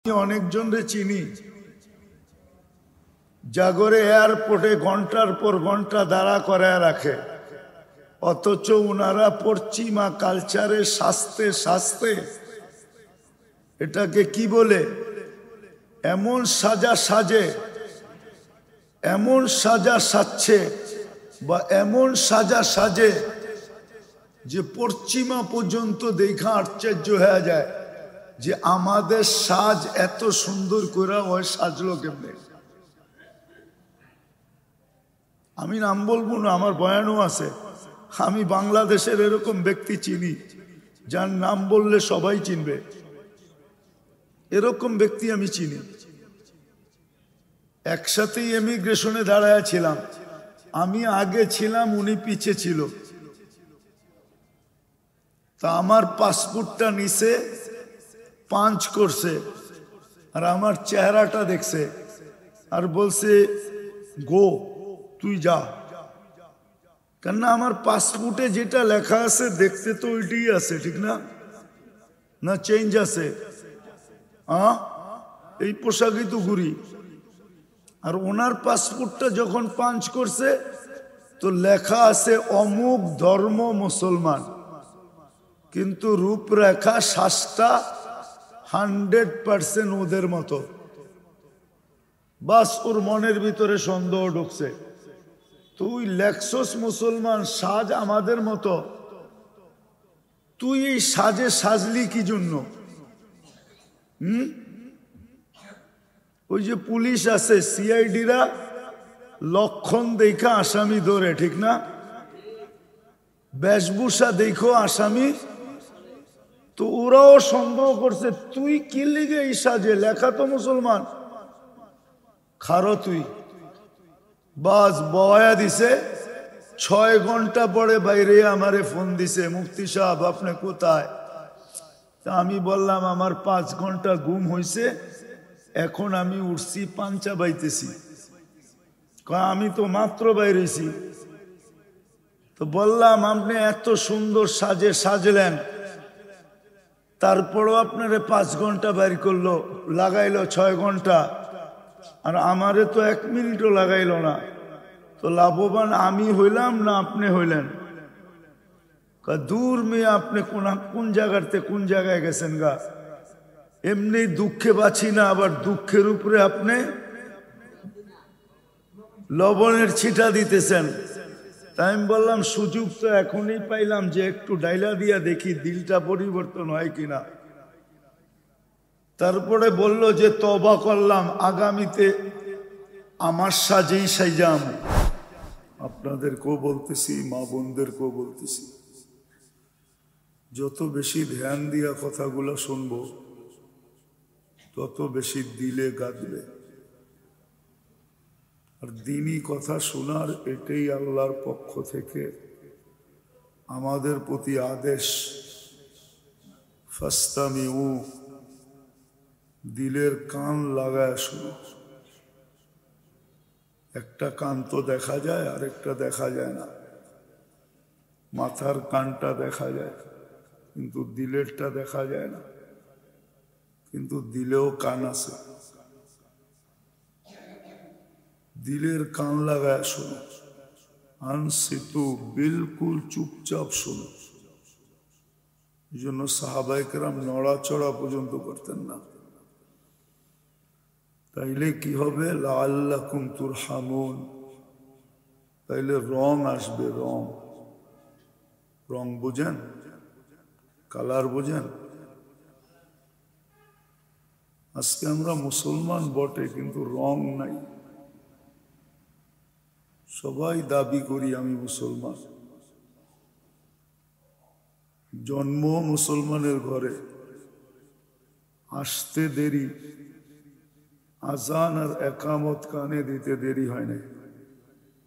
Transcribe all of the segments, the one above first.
অনেকজনরে চিনি জাগরে এয়ারপোর্টে ঘন্টার পর ঘন্টা দাঁড়া করায় রাখে, অথচ উনারা পশ্চিমা কালচারে শাস্তে শাস্তে এটাকে কি বলে এমন সাজা সাজে, এমন সাজা সাজছে বা এমন সাজা সাজে যে পশ্চিমা পর্যন্ত দেখা আশ্চর্য হয়ে যায় যে আমাদের সাজ এত সুন্দর করে ওই সাজলো কেমনে। আমি নাম বলবো না, আমার বয়ানও আছে। আমি বাংলাদেশের এরকম ব্যক্তি চিনি যার নাম বললে সবাই চিনবে, এরকম ব্যক্তি আমি চিনি। একসাথেই ইমিগ্রেশনে দাঁড়ায় ছিলাম, আমি আগে ছিলাম, উনি পিছে ছিল। তা আমার পাসপোর্টটা নিছে, পাঞ্চ করছে, আর আমার চেহারাটা দেখছে আর বলছে গো তুই যা। কেননা আমার পাসপোর্টে যেটা লেখা আছে দেখতে তো ওইটাই আছে, ঠিক না? না চেঞ্জ আছে? এই পোশাকই তো ঘুরি। আর ওনার পাসপোর্টটা যখন পাঞ্চ করছে তো লেখা আছে অমুক ধর্ম মুসলমান, কিন্তু রূপরেখা শ্বাসটা 100% ওদের মতো। বাস ওর মনের ভিতরে সন্দেহ ঢুকছে, তুই লেখছস মুসলমান, সাজ আমাদের মতো, তুই এই সাজে সাজলি কি জন্য? ওই যে পুলিশ আছে, সিআইডিরা লক্ষণ দেখা আসামি ধরে, ঠিক না? বেশভূষা দেখো আসামি, তো ওরাও সন্দেহ করছে তুই কি লিগে এই সাজে, লেখা তো মুসলমান, খারো তুই। বাস বয়া দিছে। 6 ঘন্টা পরে বাইরে আমারে ফোন দিছে, মুফতি সাহেব আপনি কোথায়? তা আমি বললাম আমার 5 ঘন্টা ঘুম হয়েছে, এখন আমি উঠছি, পাঞ্চা বাইতেছি। আমি তো মাত্র বাইরেছি। তো বললাম আপনি এত সুন্দর সাজে সাজলেন, তারপরও আপনারে 5 ঘন্টা বাইর করলো, লাগাইলো 6 ঘন্টা, আর আমারে তো 1 মিনিটও লাগাইলো না। তো লাভবান আমি হইলাম না আপনি হইলেন? দূর মেয়ে, আপনি কোন জায়গাতে কোন জায়গায় গেছেন গা। এমনি দুঃখে বাঁচি না, আবার দুঃখের উপরে আপনি লবণের ছিটা দিতেছেন। তাই আমি বললাম সুযোগ তো এখনই পাইলাম যে একটু ডাইলা দিয়া দেখি দিলটা পরিবর্তন হয় কিনা। তারপরে বলল যে তওবা করলাম, আগামীতে আমার সাজেই সাইজাম। আপনাদেরকেও বলতেছি, মা বোনদেরকেও বলতেছি, যত বেশি ধ্যান দিয়া কথাগুলো শুনবো তত বেশি দিলে গাঁদবে। আর দিনই কথা শোনার এটাই আল্লাহর পক্ষ থেকে আমাদের প্রতি আদেশ। ফাস্তামিউ, দিলের কান লাগায় শুনো। একটা কান তো দেখা যায়, আর একটা দেখা যায় না। মাথার কানটা দেখা যায় কিন্তু দিলেরটা দেখা যায় না, কিন্তু দিলেও কান আছে। দিলের কান লাগায় শোনো, আনসিতু, বিলকুল চুপচাপ শোনো। এই জন্য সাহাবায়ে কেরাম নড়াচড়া পর্যন্ত করতেন না। তাইলে কি হবে? লাআল্লাকুম তুরহামুন, তাইলে রং আসবে। রং, রং বোঝেন? কালার বোঝেন? আজকে আমরা মুসলমান বটে, কিন্তু রং নাই। সবাই দাবি করি আমি মুসলমান, জন্ম মুসলমানের ঘরে, আসতে দেরি, আজান আর একামত কানে দিতে দেরি হয় না,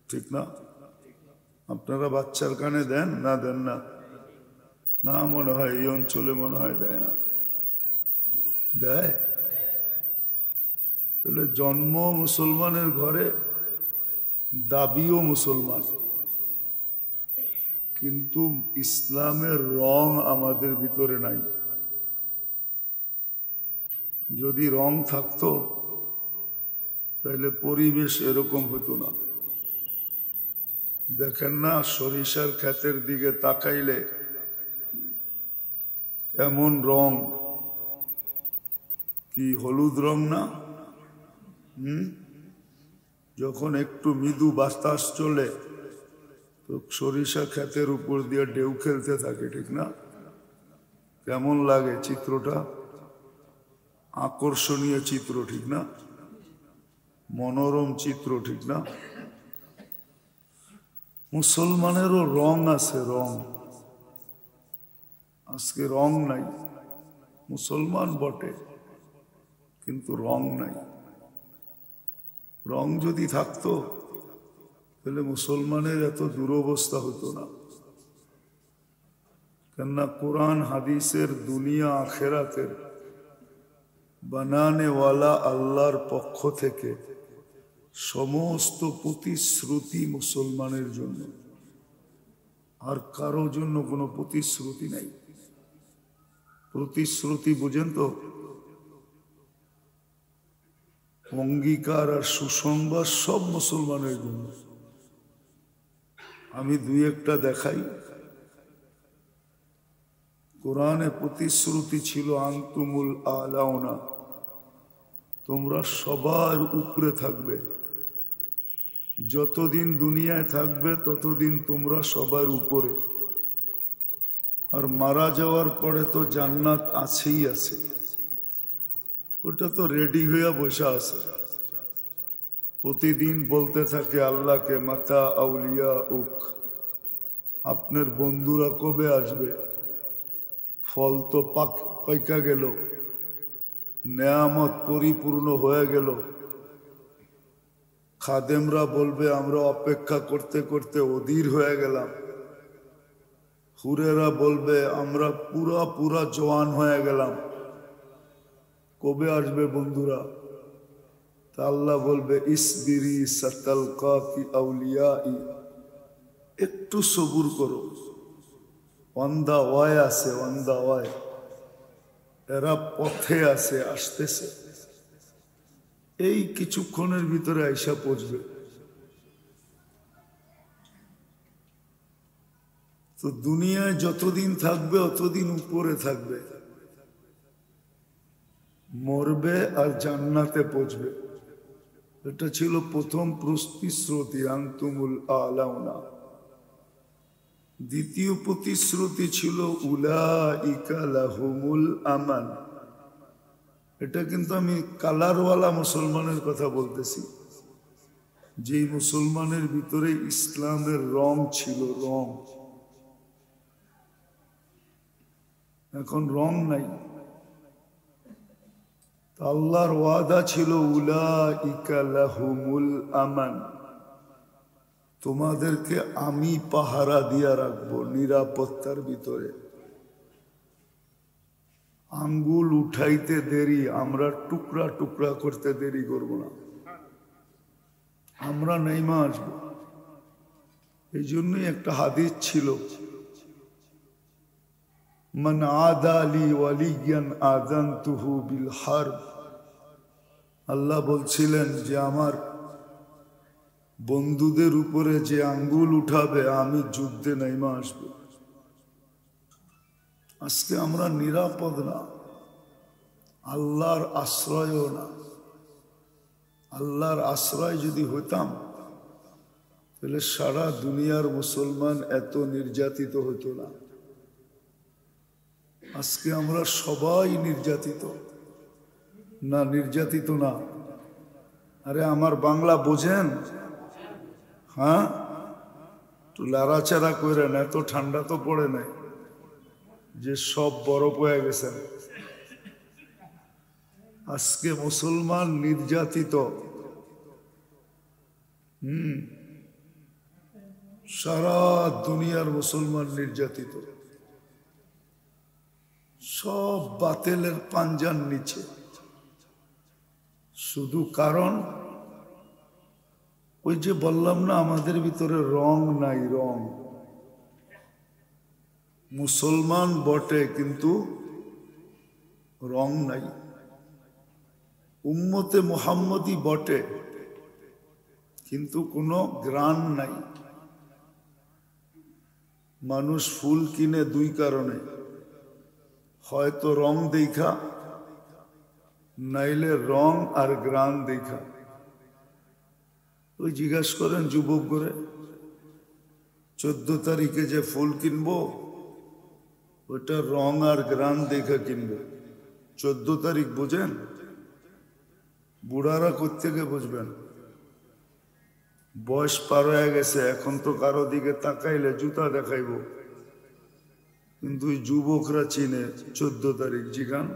ঠিক না? আপনারা বাচ্চার কানে দেন না? দেন না? না, মনে হয় এই অঞ্চলে মনে হয় দেয় না। দেয়? তাহলে জন্ম মুসলমানের ঘরে, দাবিও মুসলমান, কিন্তু ইসলামের রং আমাদের ভিতরে নাই। যদি রং থাকতো তাহলে পরিবেশ এরকম হতো না। দেখেন না, সরিষার ক্ষেতের দিকে তাকাইলে এমন রং, কি হলুদ রং না? যখন একটু মৃদু বাতাস চলে তো সরিষা ক্ষেতের উপর দিয়ে ঢেউ খেলতে থাকে, ঠিক না? কেমন লাগে চিত্রটা? আকর্ষণীয় চিত্র, ঠিক না? মনোরম চিত্র, ঠিক না? মুসলমানেরও রং আছে, রং। আজকে রং নাই, মুসলমান বটে কিন্তু রং নাই। রং যদি থাকতো তাহলে মুসলমানের এত দুরবস্থা হতো না। কেননা কোরআন হাদিসের দুনিয়া আখেরাতের বানানেওয়ালা আল্লাহর পক্ষ থেকে সমস্ত প্রতিশ্রুতি মুসলমানের জন্য, আর কারো জন্য কোনো প্রতিশ্রুতি নাই। প্রতিশ্রুতি বুঝেন তো? অঙ্গীকার আর সুসংবাদ সব মুসলমানের জন্য। আমি দুই একটা দেখাই। কোরআনে প্রতিশ্রুতি ছিল আনতুমুল আলাউনা, তোমরা সবার উপরে থাকবে। যতদিন দুনিয়ায় থাকবে ততদিন তোমরা সবার উপরে। আর মারা যাওয়ার পরে তো জান্নাত আছেই আছে, ওটা তো রেডি হইয়া বসে আছে। প্রতিদিন বলতে থাকে আল্লাহকে, মাতা আউলিয়া উক, আপনার বন্ধুরা কবে আসবে? ফল তো পাইকা গেল, নেয়ামত পরিপূর্ণ হয়ে গেল। খাদেমরা বলবে আমরা অপেক্ষা করতে করতে অধীর হয়ে গেলাম। হুরেরা বলবে আমরা পুরা পুরা জওয়ান হয়ে গেলাম, কবে আসবে বন্ধুরা? তা আল্লাহ বলবে ইসবিরি সাতালকাকি আউলিয়াই, একটু সবুর করো, অন দা ওয়াই আছে, অন দা ওয়াই, এরা পথে আছে, আসতেছে। এই কিছুক্ষণের ভিতরে আইসা পৌঁছবে। তো দুনিয়ায় যতদিন থাকবে অতদিন উপরে থাকবে, মরবে আর জান্নাতে পৌঁছবে। এটা ছিল প্রথম প্রতিশ্রুতি, আনতুমুল আলাউনা। দ্বিতীয় প্রতিশ্রুতি ছিল উলাইকা লাহুমুল আমান। এটা কিন্তু আমি কালারওয়ালা মুসলমানের কথা বলতেছি, যেই মুসলমানের ভিতরে ইসলামের রং ছিল, রং। এখন রং নাই। আল্লাহর ওয়াদা ছিল উলাইকা লাহুমুল আমান, তোমাদেরকে আমি পাহারা দিয়া রাখবো, নিরাপত্তার ভিতরে। আঙ্গুল উঠাইতে দেরি, আমরা টুকরা টুকরা করতে দেরি করব না, আমরা নেইমা আসবো। এই জন্যই একটা হাদিস ছিল, মান আদালি ওয়ালিয়ান আযানতুহু বিল হারব। আল্লাহ বলছিলেন যে আমার বন্ধুদের উপরে যে আঙ্গুল উঠাবে আমি যুদ্ধে নেমে আসব। আজকে আমরা নিরাপদ না, আল্লাহর আশ্রয়ও না। আল্লাহর আশ্রয় যদি হইতাম তাহলে সারা দুনিয়ার মুসলমান এত নির্যাতিত হতো না। আজকে আমরা সবাই নির্যাতিত না? নির্যাতিত না? আরে আমার বাংলা বোঝেন? হ্যাঁ, একটু লাড়াচাড়া করেন, এত ঠান্ডা তো পড়ে নাই যে সব বরফ হয়ে গেছেন। আজকে মুসলমান নির্যাতিত। সারা দুনিয়ার মুসলমান নির্যাতিত, সব বাতিলের পাঞ্জার নিচে। শুধু কারণ ওই যে বললাম না, আমাদের ভিতরে রং নাই, রং। মুসলমান বটে কিন্তু রং নাই। উম্মতে মুহাম্মদী বটে, কিন্তু কোনো গ্রান নাই। মানুষ ফুল কিনে দুই কারণে, হয়তো রং দেখা, নাইলে রং আর গ্রান দেখা। ওই জিজ্ঞাসা করেন যুবক করে, 14 তারিখে যে ফুল কিনবো ওইটা রং আর গ্রান দেখা কিনবো। 14 তারিখ বুঝেন? বুড়ারা কোত্থেকে বুঝবেন? বয়স পার হয়ে গেছে, এখন তো কারো দিকে তাকাইলে জুতা দেখাইব, কিন্তু ওই যুবকরা চিনে 14 তারিখ। জিগান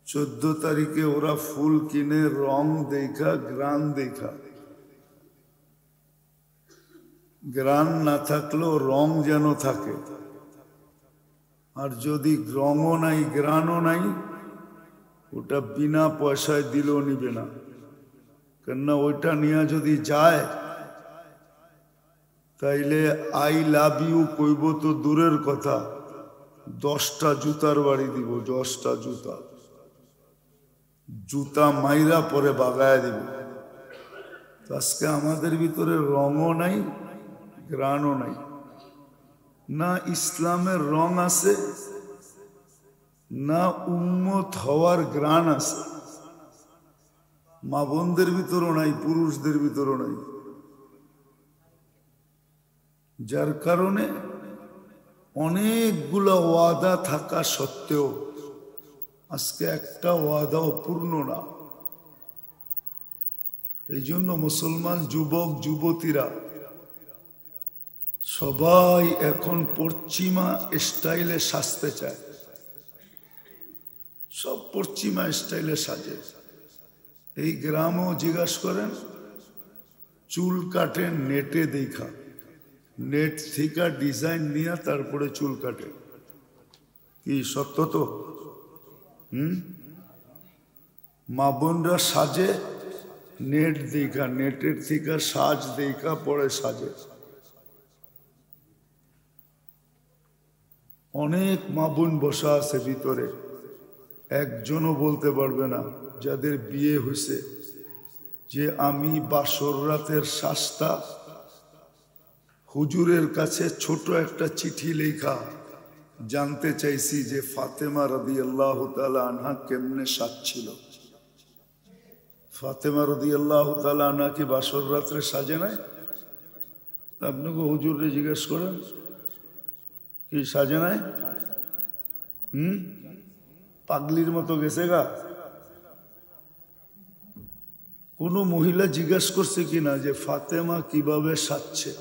14 তারিখে ওরা ফুল কিনে রং দেখা, গ্রান দেখা। গ্রান না থাকলেও রং যেন থাকে, আর যদি রঙও নাই গ্রানও নাই, ওটা বিনা পয়সায় দিলেও নিবে না। কেননা ওইটা নিয়ে যদি যায় তাইলে আই লাভ ইউ কইব তো দূরের কথা, 10টা জুতার বাড়ি দিব, 10টা জুতা মাইরা পরে বাগায় দিব। আজকে আমাদের ভিতরে রঙও নাই, গ্রানও নাই। না ইসলামের রং আছে, না উম্মত হওয়ার গ্রান আছে। মা বোনদের ভিতরও নাই, পুরুষদের ভিতরও নাই। যার কারণে অনেকগুলা ওয়াদা থাকা সত্ত্বেও আজকে একটা ওয়াদাও পূর্ণ না। এই জন্য মুসলমান যুবক যুবতীরা সবাই এখন পশ্চিমা স্টাইলে সাজতে চায়। সব পশ্চিমা স্টাইলে সাজে। এই গ্রামও জিজ্ঞাসা করেন, চুল কাটেন নেটে দেখা, নেট থেকে ডিজাইন নিয়ে তারপরে চুল কাটে। কি সত্য তো? মা বোনরা সাজে নেট দেখা, নেটের থেকে সাজ দেখা পরে সাজে। অনেক মা বোন বসা আছে ভিতরে, একজনও বলতে পারবে না যাদের বিয়ে হয়েছে যে আমি বাসর রাতের শ্বাসটা হুজুরের কাছে ছোট একটা চিঠি লেখা জানতে চাইছি যে ফাতেমা রাদিয়াল্লাহু তাআলা আনহা কেমনে সাজছিল। ফাতেমা রাদিয়াল্লাহু তাআলা আনহা কি বাসর রাত্রে সাজে নাই? আপনাকে হুজুরে জিজ্ঞেস করেন, কি সাজে নাই? পাগলির মতো গেছে গা। কোন মহিলা জিজ্ঞাসা করছে কিনা যে ফাতেমা কিভাবে সাজছে?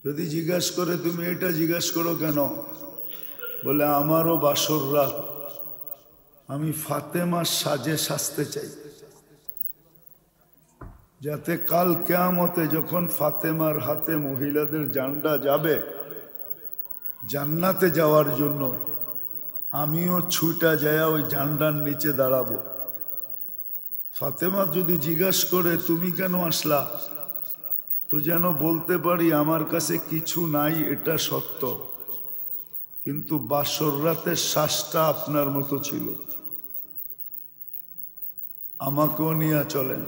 যদি জিজ্ঞাসা করে, তুমি এটা জিজ্ঞাসা করো কেন? বলে আমারও বাসর রাত, আমি ফাতেমার সাজে সাজতে চাই, যাতে কাল কিয়ামতে যখন ফাতেমার হাতে মহিলাদের জান্ডা যাবে জান্নাতে যাওয়ার জন্য, আমিও ছুটা যায় ওই জান্ডার নিচে দাঁড়াবো। ফাতেমা যদি জিজ্ঞাসা করে তুমি কেন আসলা, তো যেন বলতে পারি আমার কাছে কিছু নাই, এটা সত্য, কিন্তু বাসর রাতের শ্বাসটা আপনার মতো ছিল, আমাকেও নিয়ে চলেন।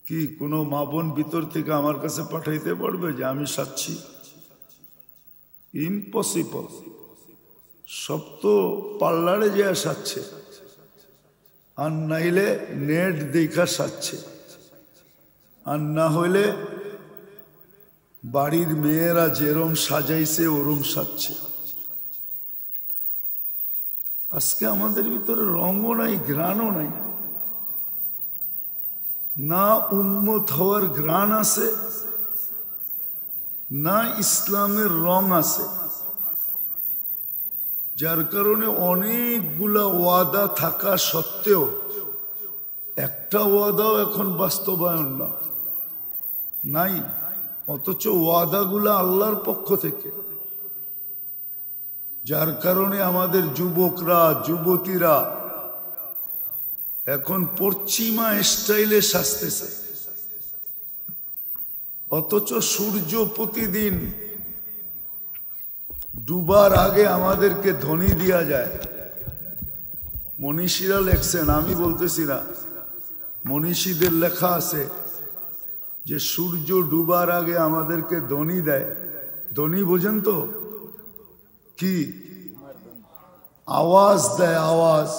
কি কোনো মা বোন ভিতর থেকে আমার কাছে পাঠাইতে পারবে যে আমি সাচ্ছি? ইম্পসিবল। সব তো পার্লারে যে সাচ্ছে, আর নাইলে নেট দেখা সাচ্ছে, আর না হইলে বাড়ির মেয়েরা যেরম সাজাইছে ওরম সাজছে। আজকে আমাদের ভিতরে রঙও নাই, ঘ্রাণও নাই। না উম্মত হওয়ার ঘ্রাণ আছে, না ইসলামের রং আছে। যার কারণে অনেকগুলা ওয়াদা থাকা সত্ত্বেও একটা ওয়াদাও এখন বাস্তবায়ন না নাই, অথচ ওয়াদাগুলা আল্লাহর পক্ষ থেকে। যার কারণে আমাদের যুবকরা যুবতীরা এখন পশ্চিমা স্টাইলে সাজতেছে, অথচ সূর্য প্রতিদিন ডুবার আগে আমাদেরকে ধ্বনি দিয়া যায় মনীষীরা লেখছেন, আমি বলতেছি না, মনীষীদের লেখা আছে যে সূর্য ডুবার আগে আমাদেরকে ধ্বনি দেয়। ধ্বনি বোঝেন তো কি? আওয়াজ দেয়, আওয়াজ।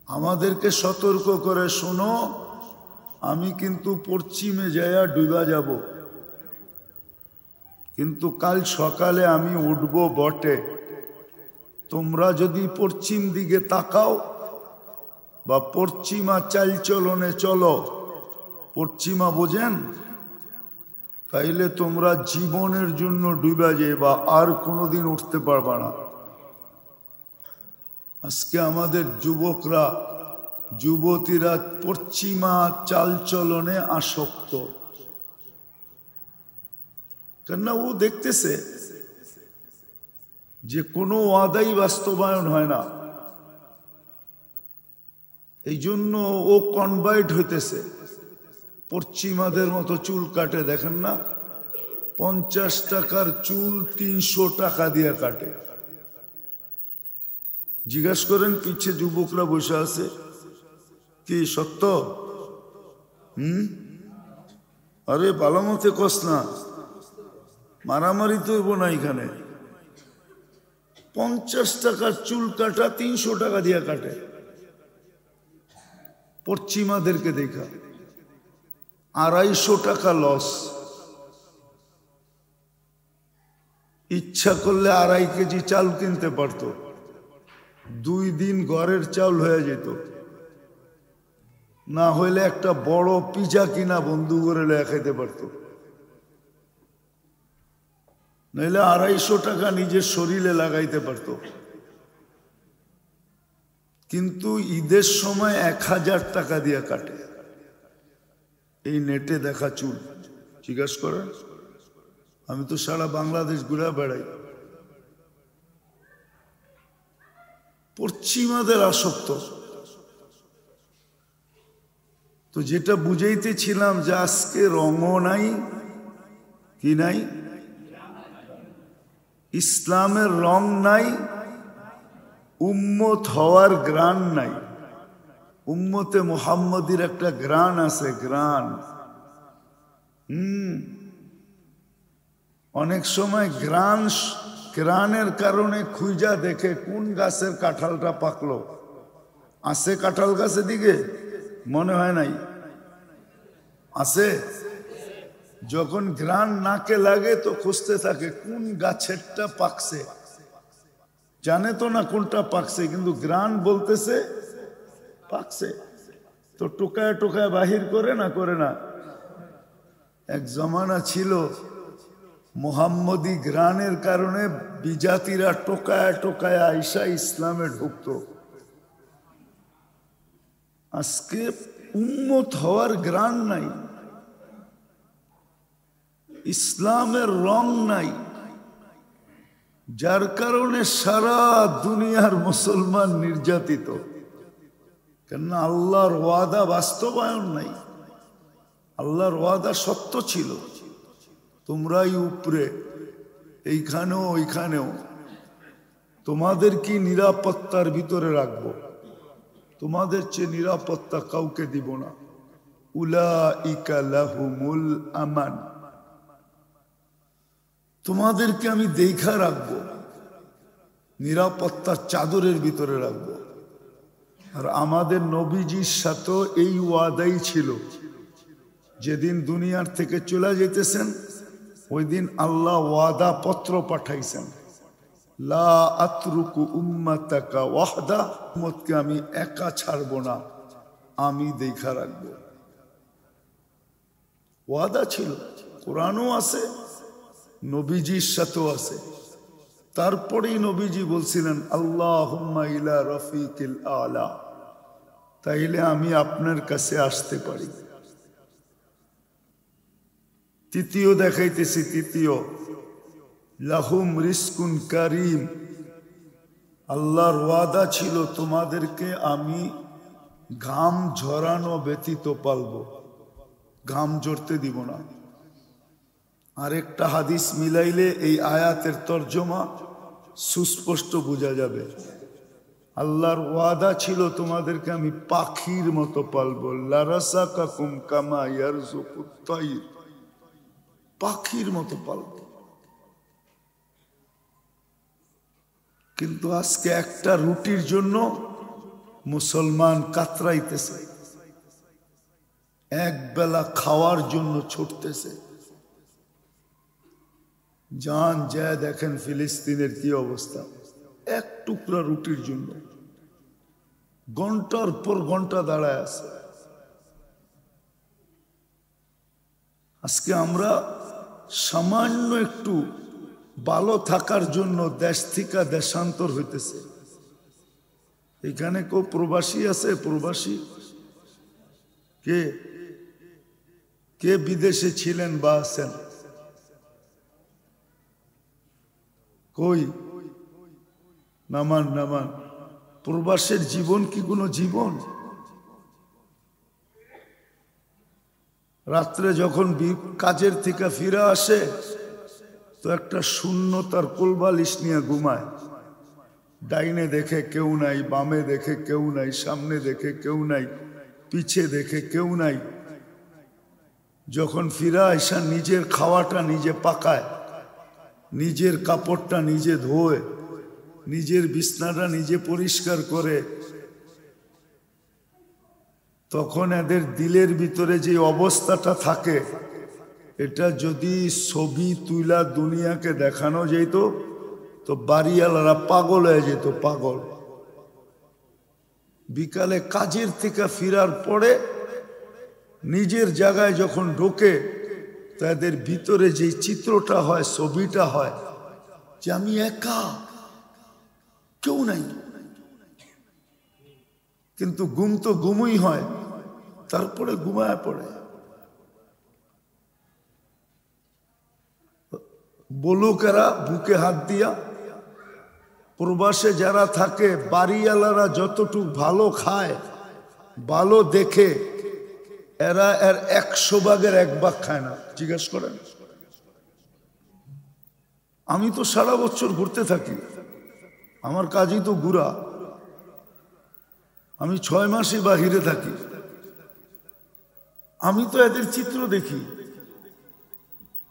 আমাদেরকে সতর্ক করে, শোনো আমি কিন্তু পশ্চিমে যাইয়া ডুবা যাব, কিন্তু কাল সকালে আমি উঠব বটে। তোমরা যদি পশ্চিম দিকে তাকাও বা পশ্চিমা চালচলনে চলো, পশ্চিমা বোঝেন, তাইলে তোমরা জীবনের জন্য ডুবা যাবে, আর কোনোদিন উঠতে পারবা না। আজকে আমাদের যুবকরা, যুবতীরা পশ্চিমা চালচলনে আসক্ত, কেননা ও দেখতেছে যে কোনো ওয়াদাই বাস্তবায়ন হয় না, এই জন্য ও কনভার্ট হইতেছে। পশ্চিমাদের মতো চুল কাটে, দেখেন না? 50 টাকার চুল 300 টাকা দিয়ে কাটে। জিজ্ঞাসা করেন, পিছে যুবকরা বসে আছে, কি সত্য? আরে ভালো মতে কস না, মারামারি তো হইব না এখানে। 50 টাকার চুল কাটা 300 টাকা দিয়ে কাটে পশ্চিমাদেরকে দেখা। 250 টাকা লস। ইচ্ছা করলে 2.5 কেজি চাল কিনতে পারত, 2 দিন ঘরের চাল হয়ে যেত। না হইলে একটা বড় পিজা কিনা বন্ধু করে খাইতে পারত, নইলে 250 টাকা নিজের শরীরে লাগাইতে পারত। কিন্তু ঈদের সময় 1000 টাকা দিয়ে কাটে এই নেটে দেখা চুল। জিজ্ঞাসা করেন, আমি তো সারা বাংলাদেশ ঘুরে বেড়াই। পশ্চিমাদের আসক্ত। তো যেটা বুঝাইতেছিলাম যে আজকে রঙও নাই, কি নাই? ইসলামের রং নাই, উম্মত হওয়ার গ্রান নাই। উম্মতে মুহাম্মদীর একটা গ্রান আছে, গ্রান। অনেক সময় গ্রানের কারণে খুঁজা দেখে কোন গাছের কাঁঠালটা পাকলো। আছে কাঁঠাল গাছের দিকে? মনে হয় নাই আছে। যখন গ্রান নাকে লাগে তো খুঁজতে থাকে কোন গাছেরটা পাকছে। জানে তো না কোনটা পাকছে, কিন্তু গ্রান বলতেছে পাকছে। তো টোকায় টোকায় বাহির করে না, করে না। এক জমানা ছিল মুহাম্মদী গ্রানের কারণে বিজাতিরা টোকায় টোকায় আইসা ইসলামে ঢুকতো। আজকে উম্মত হওয়ার গ্রান নাই, ইসলামের রং নাই, যার কারণে সারা দুনিয়ার মুসলমান নির্যাতিত। কেন? আল্লাহর ওয়াদা বাস্তবায়ন নাই। আল্লাহর ওয়াদা সত্য ছিল, তোমরাই উপরে, এইখানেও ওইখানেও। তোমাদের কি নিরাপত্তার ভিতরে রাখবো, তোমাদের চেয়ে নিরাপত্তা কাউকে দিব না। উলাইকা লাহুমুল আমান। তোমাদেরকে আমি দেখা রাখবো, নিরাপত্তার চাদরের ভিতরে রাখবো। আর আমাদের নবীজির সাথে এই ওয়াদাই ছিল। যেদিন দুনিয়ার থেকে চলে যেতেছেন ওই দিন আল্লাহ ওয়াদা পত্র পাঠাইছেন, লা আতরুকু উম্মাতাকা ওয়াহদা, উম্মতকে আমি একা ছাড়ব না, আমি দেখা রাখবো। ওয়াদা ছিল, কোরআনও আছে, নবীজির সাথেও আছে। তারপরেই নবীজি বলছিলেন, আল্লাহুম্মা ইলা রফিকিল আলা, তাইলে আমি আপনার কাছে আসতে পারি। তৃতীয় দেখাইতেছি, তৃতীয়, লাহুম রিজকুন কারীম। আল্লাহর ওয়াদা ছিল তোমাদেরকে আমি ঘাম ঝরানো ব্যতীত পালবো, ঘাম ঝরতে দিব না। আরেকটা হাদিস মিলাইলে এই আয়াতের তর্জমা সুস্পষ্ট বোঝা যাবে। আল্লাহর ওয়াদা ছিল তোমাদেরকে আমি পাখির মতো পালবো, লারাসাকাকুম কামা ইয়ারযুকুত তাইর, পাখির মতো পালবো। কিন্তু আজকে একটা রুটির জন্য মুসলমান কাতরাইতেছে, এক বেলা খাওয়ার জন্য ছুটতেছে। যান যায় দেখেন ফিলিস্তিনের কি অবস্থা, এক টুকরা রুটির জন্য ঘন্টার পর ঘন্টা দাঁড়ায় আছে। আজকে আমরা সামান্য একটু ভালো থাকার জন্য দেশ থেকে দেশান্তর হইতেছে। এখানে কেউ প্রবাসী আছে? প্রবাসী কে কে বিদেশে ছিলেন বা আছেন? কই নামান নামান। প্রবাসের জীবন কি কোনো জীবন? রাত্রে যখন কাজের থেকে ফিরে আসে তো একটা শূন্যতার কোলবালিশ নিয়ে ঘুমায়। ডাইনে দেখে কেউ নাই, বামে দেখে কেউ নাই, সামনে দেখে কেউ নাই, পিছে দেখে কেউ নাই। যখন ফিরে আসা নিজের খাওয়াটা নিজে পাকায়, নিজের কাপড়টা নিজে ধোয়, নিজের বিছনাটা নিজে পরিষ্কার করে, তখন এদের দিলের ভিতরে যে অবস্থাটা থাকে, এটা যদি ছবি তুলা দুনিয়াকে দেখানো যেত তো বাড়িওয়ালারা পাগল হয়ে যেত, পাগল। বিকালে কাজের থেকে ফেরার পরে নিজের জায়গায় যখন ঢোকে তাদের ভিতরে যে চিত্রটা হয়, ছবিটা হয় যে আমি একা, কেউ নাই। কিন্তু ঘুম তো ঘুমই হয়, তারপরে ঘুমায় পড়ে। বলুকেরা বুকে হাত দিয়া, প্রবাসে যারা থাকে বাড়িওয়ালারা যতটুক ভালো খায়, ভালো দেখে, এরা এর 100 ভাগের 1 ভাগ খায় না। জিজ্ঞেস করেন। আমি তো সারা বছর ঘুরতে থাকি, আমার কাজই তো ঘুরা। আমি 6 মাসই বাহিরে থাকি, আমি তো এদের চিত্র দেখি।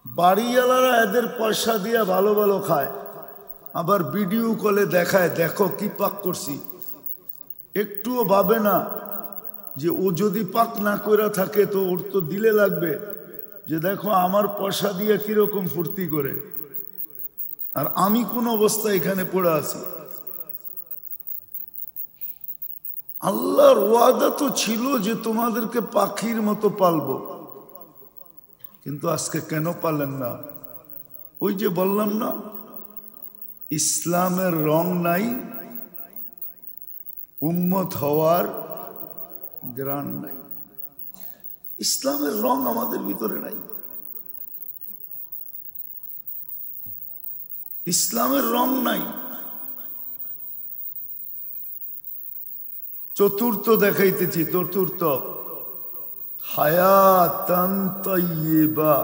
বাড়িওয়ালারা এদের পয়সা দিয়ে ভালো ভালো খায়, আবার ভিডিও কলে দেখায়, দেখো কি পাক করছি। একটুও ভাবে না যে ও যদি পাক না করে থাকে তো ওর তো দিলে লাগবে যে দেখো আমার পয়সা দিয়ে কিরকম ফুর্তি করে, আর আমি কোন অবস্থায় এখানে পড়ে আছি। আল্লাহর ওয়াদা তো ছিল যে তোমাদেরকে পাখির মতো পালবো, কিন্তু আজকে কেন পালেন না? ওই যে বললাম না, ইসলামের রং নাই, উম্মত হওয়ার গ্রান নাই। ইসলামের রং আমাদের ভিতরে নাই, ইসলামের রং নাই। চতুর্থ দেখাইতেছি, চতুর্থ, হায়াতান তাইয়্যিবা,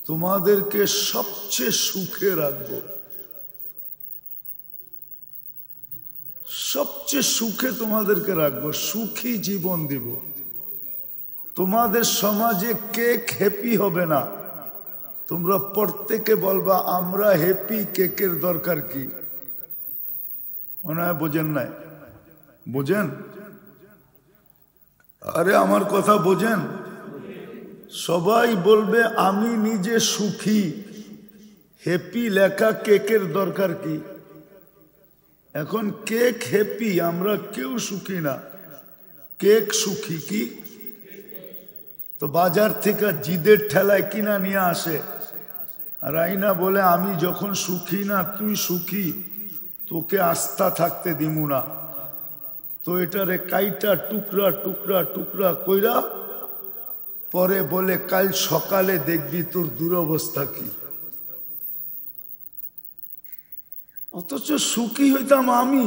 তোমাদেরকে সবচেয়ে সুখে রাখবো, সবচেয়ে সুখে তোমাদেরকে রাখবো, সুখী জীবন দিব। তোমাদের সমাজে কেক হ্যাপি হবে না, তোমরা প্রত্যেকে বলবা আমরা হ্যাপি, কেকের দরকার কি? মনে হয় বোঝেন নাই? বোঝেন? আরে আমার কথা বোঝেন? সবাই বলবে আমি নিজে সুখী, হ্যাপি লেখা কেকের দরকার কি? এখন কেক হ্যাপি, আমরা কেউ সুখী না, কেক সুখী। কি তো বাজার থেকে জিদের ঠেলায় কিনা নিয়ে আসে, আর আইনা বলে আমি যখন সুখী না তুই সুখী, তোকে আস্থা থাকতে দিমু না। তো এটারে কাইটা টুকরা টুকরা টুকরা কইরা পরে বলে কাল সকালে দেখবি তোর দুরবস্থা কি। অথচ সুখী হইতাম আমি,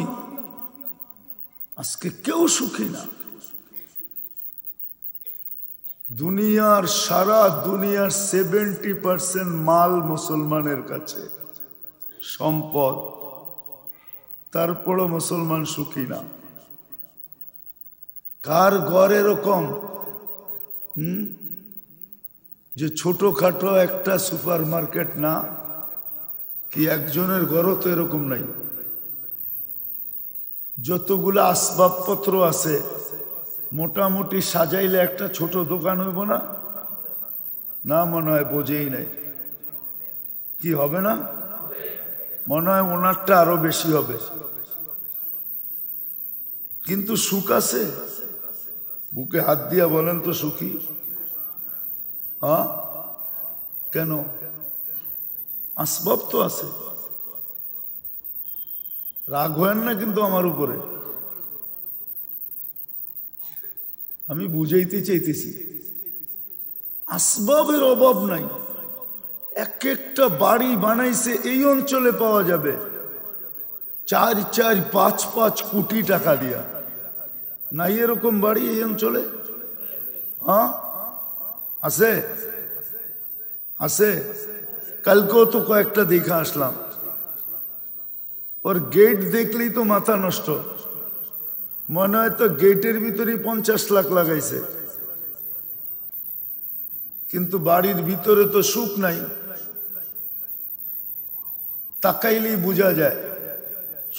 আজকে কেউ সুখী না। দুনিয়ার সারা দুনিয়ার 70% মাল মুসলমানের কাছে, সম্পদ। তারপরও মুসলমান সুখী না। কার ঘর এরকম যে ছোটখাটো একটা সুপার মার্কেট না? কি একজনের ঘরও তো এরকম নাই? যতগুলো আসবাবপত্র আছে মোটামুটি সাজাইলে একটা ছোট দোকান হইব না? না, মনে হয় বোঝেই নাই। কি হবে না? মনে হয় ওনারটা আরো বেশি হবে। কিন্তু সুখ আছে? বুকে হাত দিয়া বলেন তো সুখী? হ্যাঁ, কেন? আসবাব তো আছে। রাগ হয় না কিন্তু আমার উপরে, আমি বুঝাইতে চাইতেছি আসবাবের অভাব নাই। এক একটা বাড়ি বানাইছে এই অঞ্চলে পাওয়া যাবে 4-5 কোটি টাকা দিয়া। নাই এরকম বাড়ি এই অঞ্চলে? হ্যাঁ, আছে আছে। কালকেও তো কয়েকটা দেখে আসলাম। ওর গেট দেখলেই তো মাথা নষ্ট। মনে হয় তো গেটের ভিতরেই 50 লাখ লাগাইছে, কিন্তু বাড়ির ভিতরে তো সুখ নাই। তাকাইলেই বোঝা যায়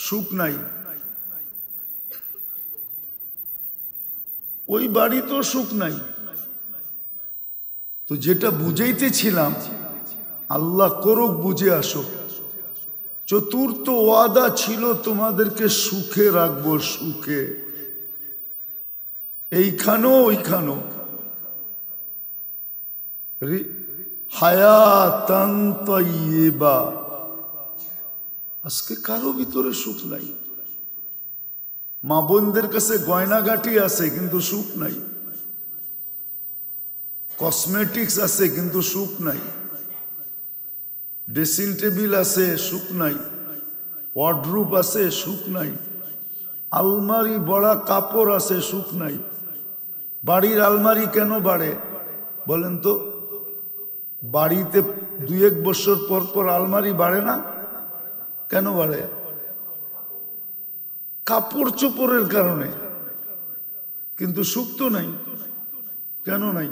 সুখ নাই। ওই বাড়ি তো সুখ নাই। তো যেটা বুঝাইতেছিলাম, আল্লাহ করুক বুঝে আসো। চতুর্থ ওয়াদা ছিল তোমাদেরকে সুখে রাখবো, সুখে, এইখানেও ওইখানেও। হায়াতান তাইয়্যিবা। আজকে কারো ভিতরে সুখ নাই। মা বোনদের কাছে গয়নাগাটি আছে কিন্তু সুখ নাই। কসমেটিক্স আছে কিন্তু সুখ নাই। ড্রেসিং টেবিল আছে, সুখ নাই। ওয়ার্ডরোব আছে, সুখ নাই। আলমারি বড়া কাপড় আছে, সুখ নাই। বাড়ির আলমারি কেন বাড়ে বলেন তো? বাড়িতে 2-1 বছর পর পর আলমারি বাড়ে না? কেন বাড়ে? কাপড় চোপড়ের কারণে। কিন্তু সুখ তো নাই। কেন নাই?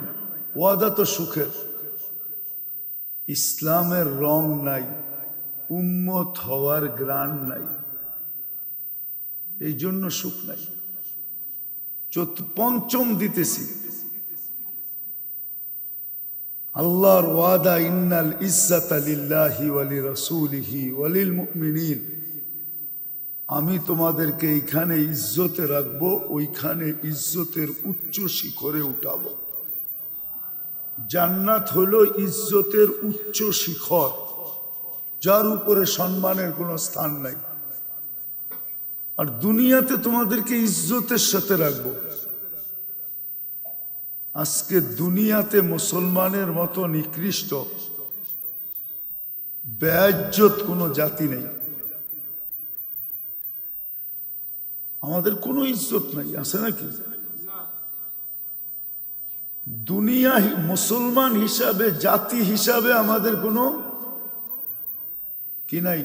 ওয়াদা তো সুখের। ইসলামের রং নাই, উম্মত হওয়ার গ্রাণ নাই, এই জন্য সুখ নাই। পঞ্চম দিতেছি, আল্লাহর ওয়াদা, ইন্নাল ইজ্জাতা লিল্লাহি ওয়া লিরাসূলিহি ওয়া লিল মুমিনিন। আমি তোমাদেরকে এইখানে ইজ্জতে রাখবো, ওইখানে ইজ্জতের উচ্চ শিখরে উঠাবো। জান্নাত হলো ইজ্জতের উচ্চ শিখর, যার উপরে সম্মানের কোনো স্থান নাই। আর দুনিয়াতে তোমাদেরকে ইজ্জতের সাথে রাখবো। আজকে দুনিয়াতে মুসলমানের মতো নিকৃষ্ট বেইজ্জত কোনো জাতি নেই। আমাদের কোনো ইজ্জত নাই, আছে নাকি? দুনিয়া মুসলমান হিসাবে, জাতি হিসাবে আমাদের কোনো কি নাই।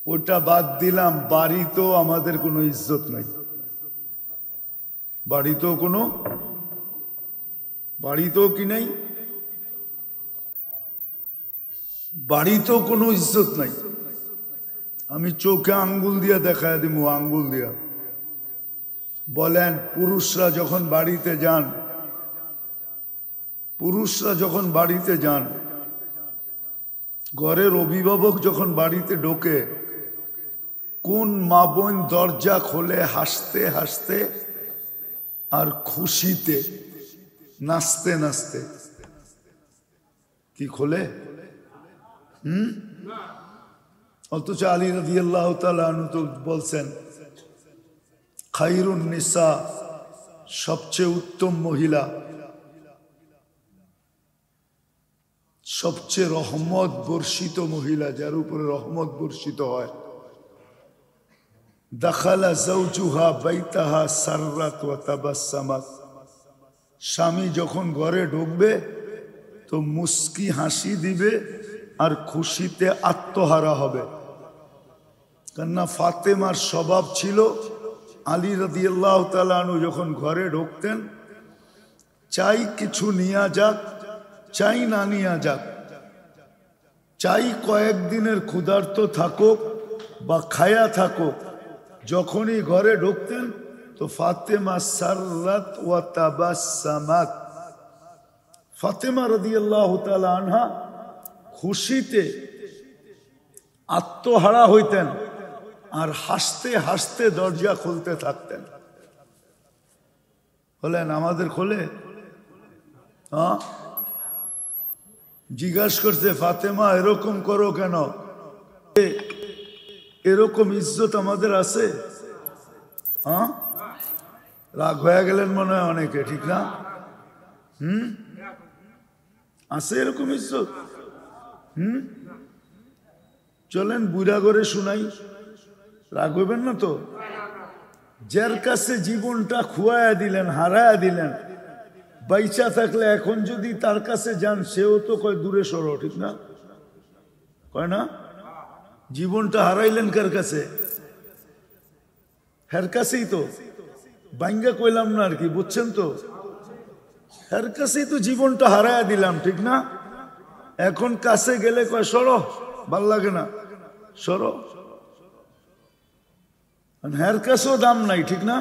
ওটা বাদ দিলাম, বাড়িতেও আমাদের কোনো ইজ্জত নাই। বাড়িতেও কি নাই? বাড়িতেও কোনো ইজ্জত নাই। আমি চোখে আঙ্গুল দিয়া দেখায় দিব, আঙ্গুল দিয়া। বলেন, পুরুষরা যখন বাড়িতে যান, ঘরের অভিভাবক যখন বাড়িতে ঢোকে, কোন মা বোন দরজা খোলে হাসতে হাসতে আর খুশিতে, নাচতে নাচতে? কি খোলে? অথচ আলী রাদিয়াল্লাহু তাআলা আনহু তো বলছেন, খায়রুন নিসা, সবচেয়ে উত্তম মহিলা, সবচেয়ে রহমত বর্ষিত মহিলা, যার উপরে রহমত বর্ষিত হয়। দাখালা যাওজুহা বাইতাহা সাররাত ওয়া তাবাসসামাত। স্বামী যখন ঘরে ঢুকবে তো মুস্কি হাসি দিবে আর খুশিতে আত্মহারা হবে। কেননা ফাতেমার স্বভাব ছিল আলী রাদিয়াল্লাহু তাআলা আনহু যখন ঘরে ঢুকতেন, চাই কিছু নিয়া যাক চাই না নিয়া যাক, চাই কয়েকদিনের ক্ষুধার্ত থাকুক বা খায়া থাকুক, যখনই ঘরে ঢুকতেন তো ফাতেমা সাররাত ওয়া তাবাসসামাত, ফাতেমা রাদিয়াল্লাহু তাআলা আনহা খুশিতে আত্মহারা হইতেন আর হাসতে হাসতে দরজা খুলতে থাকতেন। বলেন আমাদের খোলে? হ্যাঁ, জিজ্ঞাসা করছে ফাতেমা এরকম করো কেন? এরকম ইজ্জত আমাদের আছে? হ্যাঁ, রাগ হয়ে গেলেন মনে হয় অনেকে, ঠিক না? আছে এরকম ইজ্জত? চলেন বুড়া করে শুনাই, রাগ হইবেন না তো? যার কাছে জীবনটা খুয়ায়া দিলেন, হারায়া দিলেন, বাইচা থাকলে এখন যদি তার কাছে যান সেও তো কয় দূরে সরো, ঠিক না? কয় না? জীবনটা হারাইলেন কার কাছে? হের কাছেই তো, বাইঙ্গা কইলাম না আর কি, বুঝছেন তো? হের কাছেই তো জীবনটা হারায়া দিলাম, ঠিক না? এখন কাছে গেলে কয় সরো, ভাল লাগে না, সরো। হের কাছেও দাম নাই, ঠিক না?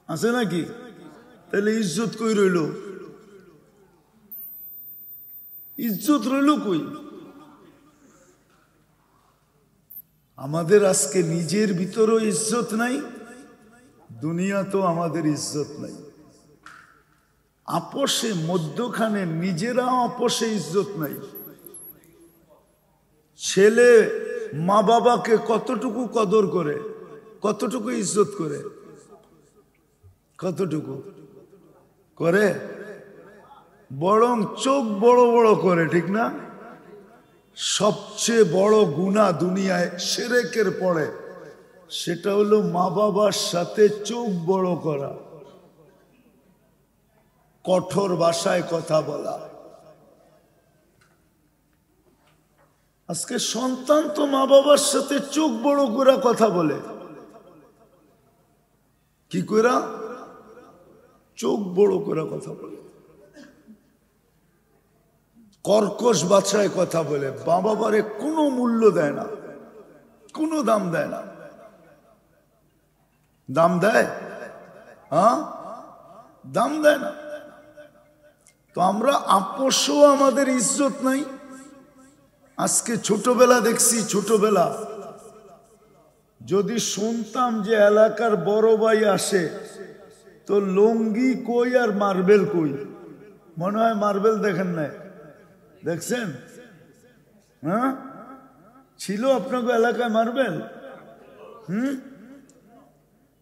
আছে নাকি? তাহলে ইজ্জত কই রইল? ইজ্জত রইল কই? আমাদের আজকে নিজের ভিতরেও ইজ্জত নাই, দুনিয়াতেও আমাদের ইজ্জত নাই। আপোষে মধ্যখানে নিজেরাও আপোষে ইজ্জত নাই। ছেলে মা বাবাকে কতটুকু কদর করে, কতটুকু ইজ্জত করে? কতটুকু করে? বরং চোখ বড় বড় করে, ঠিক না? সবচেয়ে বড় গুনাহ দুনিয়ায় শিরকের পরে সেটা হলো মা বাবার সাথে চোখ বড় করা, কঠোর ভাষায় কথা বলা। আজকে সন্তান তো মা বাবার সাথে চোখ বড় করে কথা বলে। কি কইরা? চোখ বড় করে কথা বলে, কর্কশ ভাষায় কথা বলে, মা বাবারে কোনো মূল্য দেয় না, কোনো দাম দেয় না। দাম দেয়? হ্যাঁ, দাম দেয় না। তো আমরা আপোষও আমাদের ইজ্জত নাই। আজকে ছোটবেলা দেখছি, ছোটবেলা যদি শুনতাম যে এলাকার বড় ভাই আসে তো লুঙ্গি কই আর মার্বেল কই, মনে হয় মার্বেল দেখেন নাই? দেখছেন? হ্যাঁ, ছিল আপনাকে এলাকায় মার্বেল?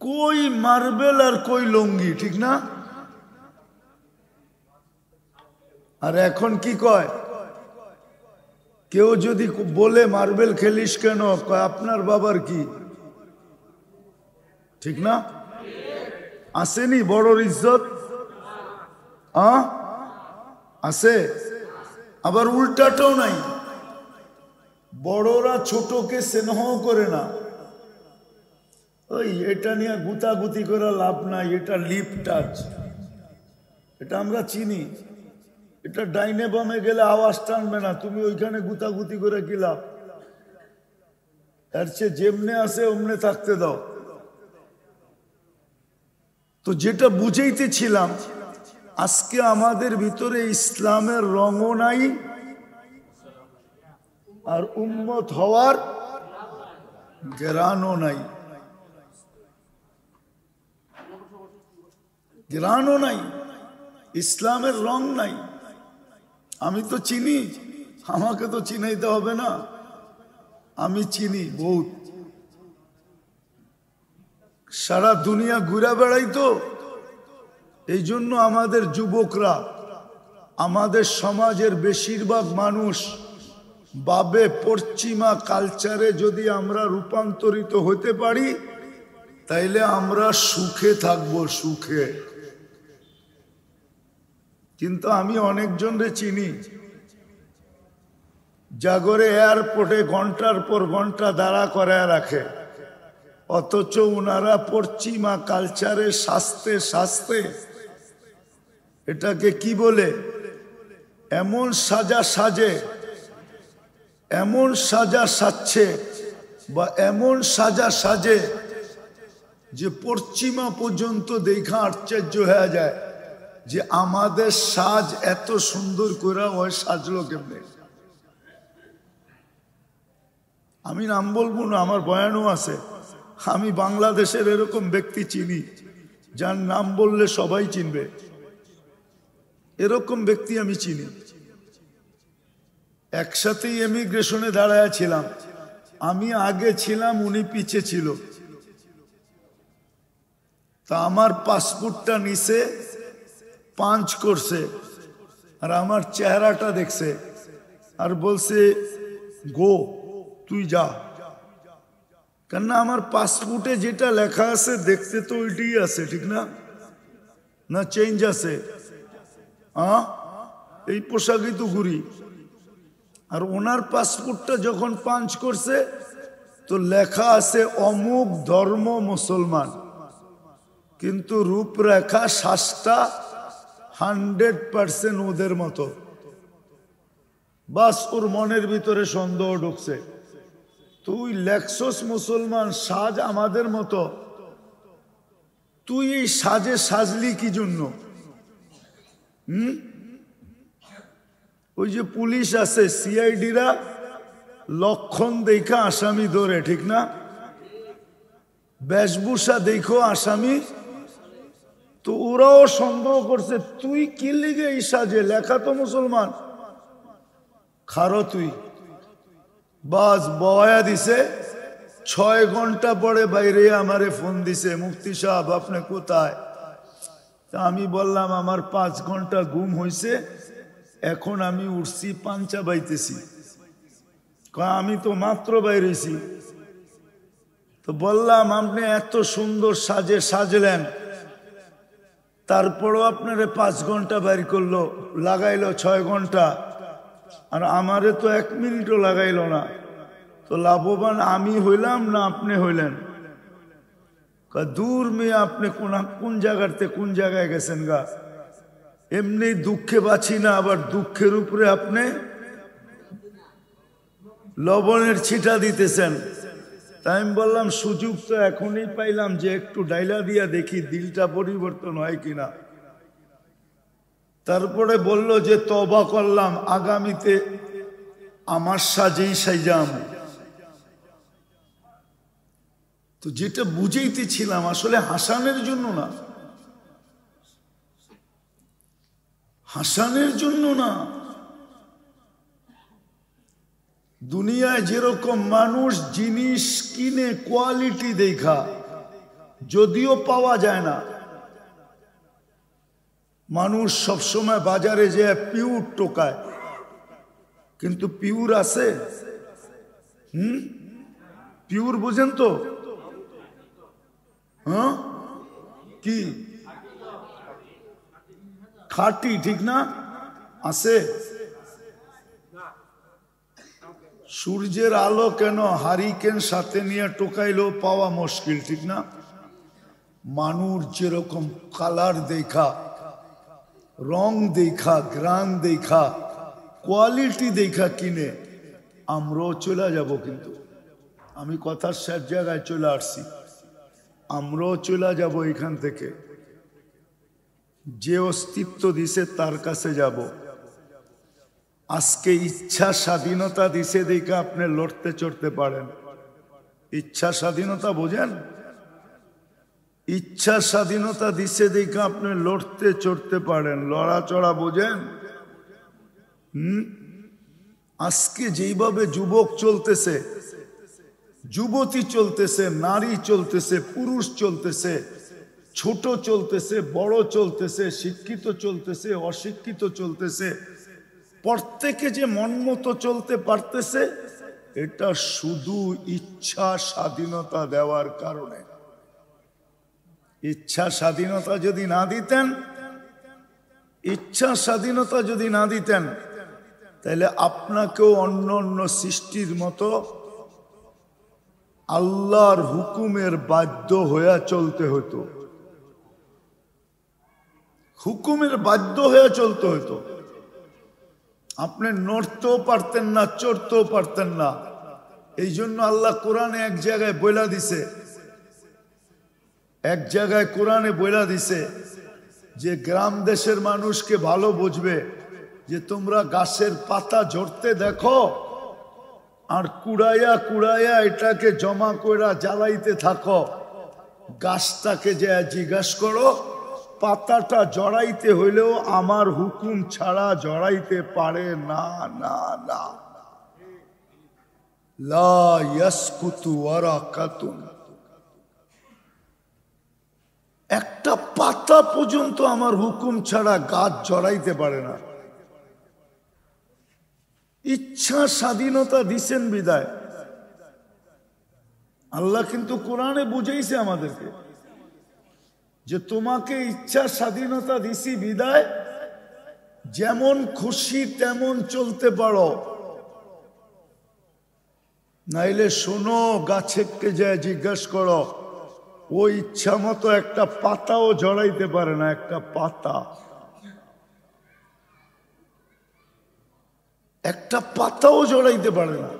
কই মার্বেল আর কই লুঙ্গি, ঠিক না? আর এখন কি কয়? কেউ যদি বলে মার্বেল খেলিস কেন, কয় আপনার বাবার কি, ঠিক না? আসেনি বড়র ইজ্জত? আছে। আবার উল্টাটাও নাই, বড়রা ছোটকে স্নেহ করে না। ওই এটা নিয়ে গুতাগুতি করে লাভ নাই, এটা লিপ টাচ, এটা আমরা চিনি, এটা ডাইনে বামে গেলে আওয়াজ টানবে না, তুমি ওইখানে গুতাগুতি করে কি লাভ? এর চেয়ে যেমনে আছে অমনে থাকতে দাও। তো যেটা বুঝাইতেছিলাম, আজকে আমাদের ভিতরে ইসলামের রঙও নাই আর উম্মত হওয়ার ঘেরানও নাই, ঘেরানও নাই, ইসলামের রং নাই। আমি তো চিনি, আমাকে তো চিনাইতে হবে না, আমি চিনি বহুত। সারা দুনিয়া ঘুরে বেড়াই তো, এই জন্য আমাদের যুবকরা, আমাদের সমাজের বেশিরভাগ মানুষ ভাবে পশ্চিমা কালচারে যদি আমরা রূপান্তরিত হতে পারি তাইলে আমরা সুখে থাকবো, সুখে। কিন্তু আমি অনেকজনরে চিনি জাগরে এয়ারপোর্টে ঘন্টার পর ঘন্টা দাঁড়া করায় রাখে, অথচ উনারা পশ্চিমা কালচারে শাস্তে শাস্তে এটাকে কি বলে, এমন সাজা সাজে, এমন সাজা সাজছে বা এমন সাজা সাজে যে পশ্চিমা পর্যন্ত দেখা আশ্চর্য হয়ে যায় যে আমাদের সাজ এত সুন্দর করে ওই সাজলো কেমনে। আমি নাম বলবো না, আমার বয়ানও আছে। আমি বাংলাদেশের এরকম ব্যক্তি চিনি যার নাম বললে সবাই চিনবে, এরকম ব্যক্তি আমি চিনি। একসাথেই ইমিগ্রেশনে দাঁড়ায় ছিলাম, আমি আগে ছিলাম, উনি পিছে ছিল। তা আমার পাসপোর্টটা নিচে পাঞ্চ করছে আর আমার চেহারাটা দেখছে আর বলছে গো তুই যা। কেননা আমার পাসপোর্টে যেটা লেখা আছে দেখতে তো ওইটাই আছে, ঠিক না? না চেঞ্জ আছে? এই পোশাকই তো ঘুরি। আর ওনার পাসপোর্টটা যখন পাঞ্চ করছে তো লেখা আছে অমুক ধর্ম মুসলমান, কিন্তু রূপরেখা শ্বাসটা 100% ওদের মতো। বাস ওর মনের ভিতরে সন্দেহ ঢুকছে, তুই লেখছস মুসলমান, সাজ আমাদের মতো, তুই এই সাজে সাজলি কি জন্য? ওই যে পুলিশ আছে, সিআইডিরা লক্ষণ দেখা আসামি ধরে, ঠিক না? বেশভূষা দেখো আসামি, তো ওরাও সন্দেহ করছে তুই কি লিগে এই সাজে, লেখা তো মুসলমান, খারো তুই। বাস বয়া দিছে। 6 ঘন্টা পরে বাইরে আমারে ফোন দিছে, মুফতি সাহেব আপনি কোথায়? তা আমি বললাম আমার 5 ঘন্টা ঘুম হয়েছে, এখন আমি উঠছি, পাঞ্চা বাইতেছি। আমি তো মাত্র বাইরেছি। তো বললাম আপনি এত সুন্দর সাজে সাজলেন, তারপরও আপনারে 5 ঘন্টা বাইর করলো, লাগাইলো 6 ঘন্টা, আর আমারে তো 1 মিনিটও লাগাইলো না। তো লাভবান আমি হইলাম না আপনি হইলেন? দূর মেয়ে, আপনি কোন জায়গাতে কোন জায়গায় গেছেন গা, এমনি দুঃখে বাঁচি না, আবার দুঃখের উপরে আপনি লবণের ছিটা দিতেছেন। তাই আমি বললাম সুযোগ তো এখনই পাইলাম যে একটু ডাইলা দিয়া দেখি দিলটা পরিবর্তন হয় কিনা। তারপরে বলল যে তওবা করলাম, আগামীতে আমার সাজেই সাইজাম। তো যেটা বুঝাইতেছিলাম আসলে হাসানের জন্য না, হাসানের জন্য না। দুনিয়ায় যেরকম মানুষ জিনিস কিনে কোয়ালিটি দেখা, যদিও পাওয়া যায় না, মানুষ সবসময় বাজারে যে পিওর টোকায়, কিন্তু পিওর আছে? পিওর বুঝেন তো? হ্যাঁ, কি খাঁটি, ঠিক না? আছে? সূর্যের আলো কেন হারিকেন সাথে নিয়ে টোকাইলেও পাওয়া মুশকিল, ঠিক না? মানুষ যেরকম কালার দেখা, রং দেখা, গ্রান দেখা, কোয়ালিটি দেখা কিনে, আমরাও চলে যাব। কিন্তু আমি কথার শেষ জায়গায় চলে আসছি, আমরাও চলে যাব এখান থেকে। যে অস্তিত্ব দিছে তার কাছে যাব। আজকে ইচ্ছা স্বাধীনতা দিছে দেখে আপনি লড়তে চড়তে পারেন। ইচ্ছা স্বাধীনতা বোঝেন? ইচ্ছা স্বাধীনতা দিছে দেখে আপনি লড়তে চড়তে পারেন, লড়াচড়া বোঝেন? আজকে যেইভাবে যুবক চলতেছে, যুবতী চলতেছে, নারী চলতেছে, পুরুষ চলতেছে, ছোট চলতেছে, বড় চলতেছে, শিক্ষিত চলতেছে, অশিক্ষিত চলতেছে, প্রত্যেকে যে মন মতো চলতে পারতেছে, এটা শুধু ইচ্ছা স্বাধীনতা দেওয়ার কারণে। ইচ্ছা স্বাধীনতা যদি না দিতেন, ইচ্ছা স্বাধীনতা যদি না দিতেন, তাহলে আপনাকেও অন্য অন্য সৃষ্টির মতো আল্লাহর হুকুমের বাধ্য হয়ে চলতে হতো, হুকুমের বাধ্য হয়ে চলতে হতো। আপনি নড়তেও পারতেন না, চড়তেও পারতেন না। এই জন্য আল্লাহ কোরআনে এক জায়গায় বইলা দিছে, এক জায়গায় কোরআনে বইলা দিছে যে গ্রাম দেশের মানুষকে ভালো বুঝবে যে তোমরা গাছের পাতা ঝরতে দেখো আর কুড়াইয়া কুড়াইয়া এটাকে জমা কইরা জ্বালাইতে থাকো, গাছটাকে যে জিজ্ঞাসা করো পাতাটা জড়াইতে হইলেও আমার হুকুম ছাড়া জড়াইতে পারে না, না না। লা ইয়াসকুতু ওয়ারাকাতুন, একটা পাতা পর্যন্ত আমার হুকুম ছাড়া গাছ জড়াইতে পারে না। ইচ্ছা স্বাধীনতা দিছেন বিদায়। আল্লাহ কিন্তু কোরআনে বুঝাইছে আমাদেরকে যে তোমাকে ইচ্ছা স্বাধীনতা দিছি বিদায় যেমন খুশি তেমন চলতে পারো, নাইলে শোনো গাছকে যায় জিজ্ঞাসা করো, ও ইচ্ছা মতো একটা পাতাও জড়াইতে পারে না, একটা পাতা, একটা পাতাও জড়াইতে পারে না।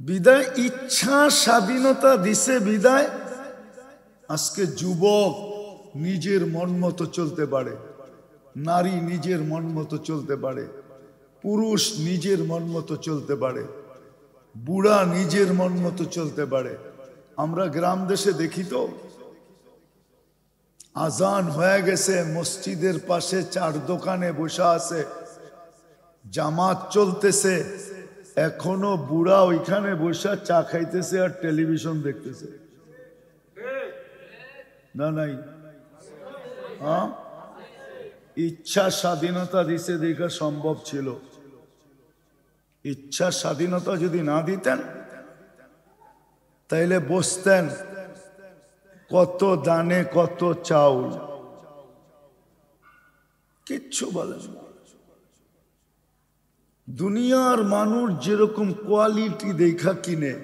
বিদায় ইচ্ছা স্বাধীনতা দিছে বিদায় আজকে যুবক নিজের মন মতো চলতে পারে, নারী নিজের মন মতো চলতে পারে, পুরুষ নিজের মন মতো চলতে পারে, বুড়া নিজের মন মতো চলতে পারে। আমরা গ্রাম দেশে দেখি তো, আজান হয়ে গেছে, মসজিদের পাশে চার দোকানে বসে আছে, জামাত চলতেছে, এখনো বুড়া ওইখানে বসে চা খাইতেছে আর টেলিভিশন দেখতেছে। না নাই? হ্যাঁ, ইচ্ছা স্বাধীনতা দিছে দেখা সম্ভব ছিল। ইচ্ছা স্বাধীনতা যদি না দিতেন তাইলে বসতেন কত দানে কত চাউল, কিচ্ছু বলেন না। দুনিয়ার মানুষ যেরকম কোয়ালিটি দেখা কিনে,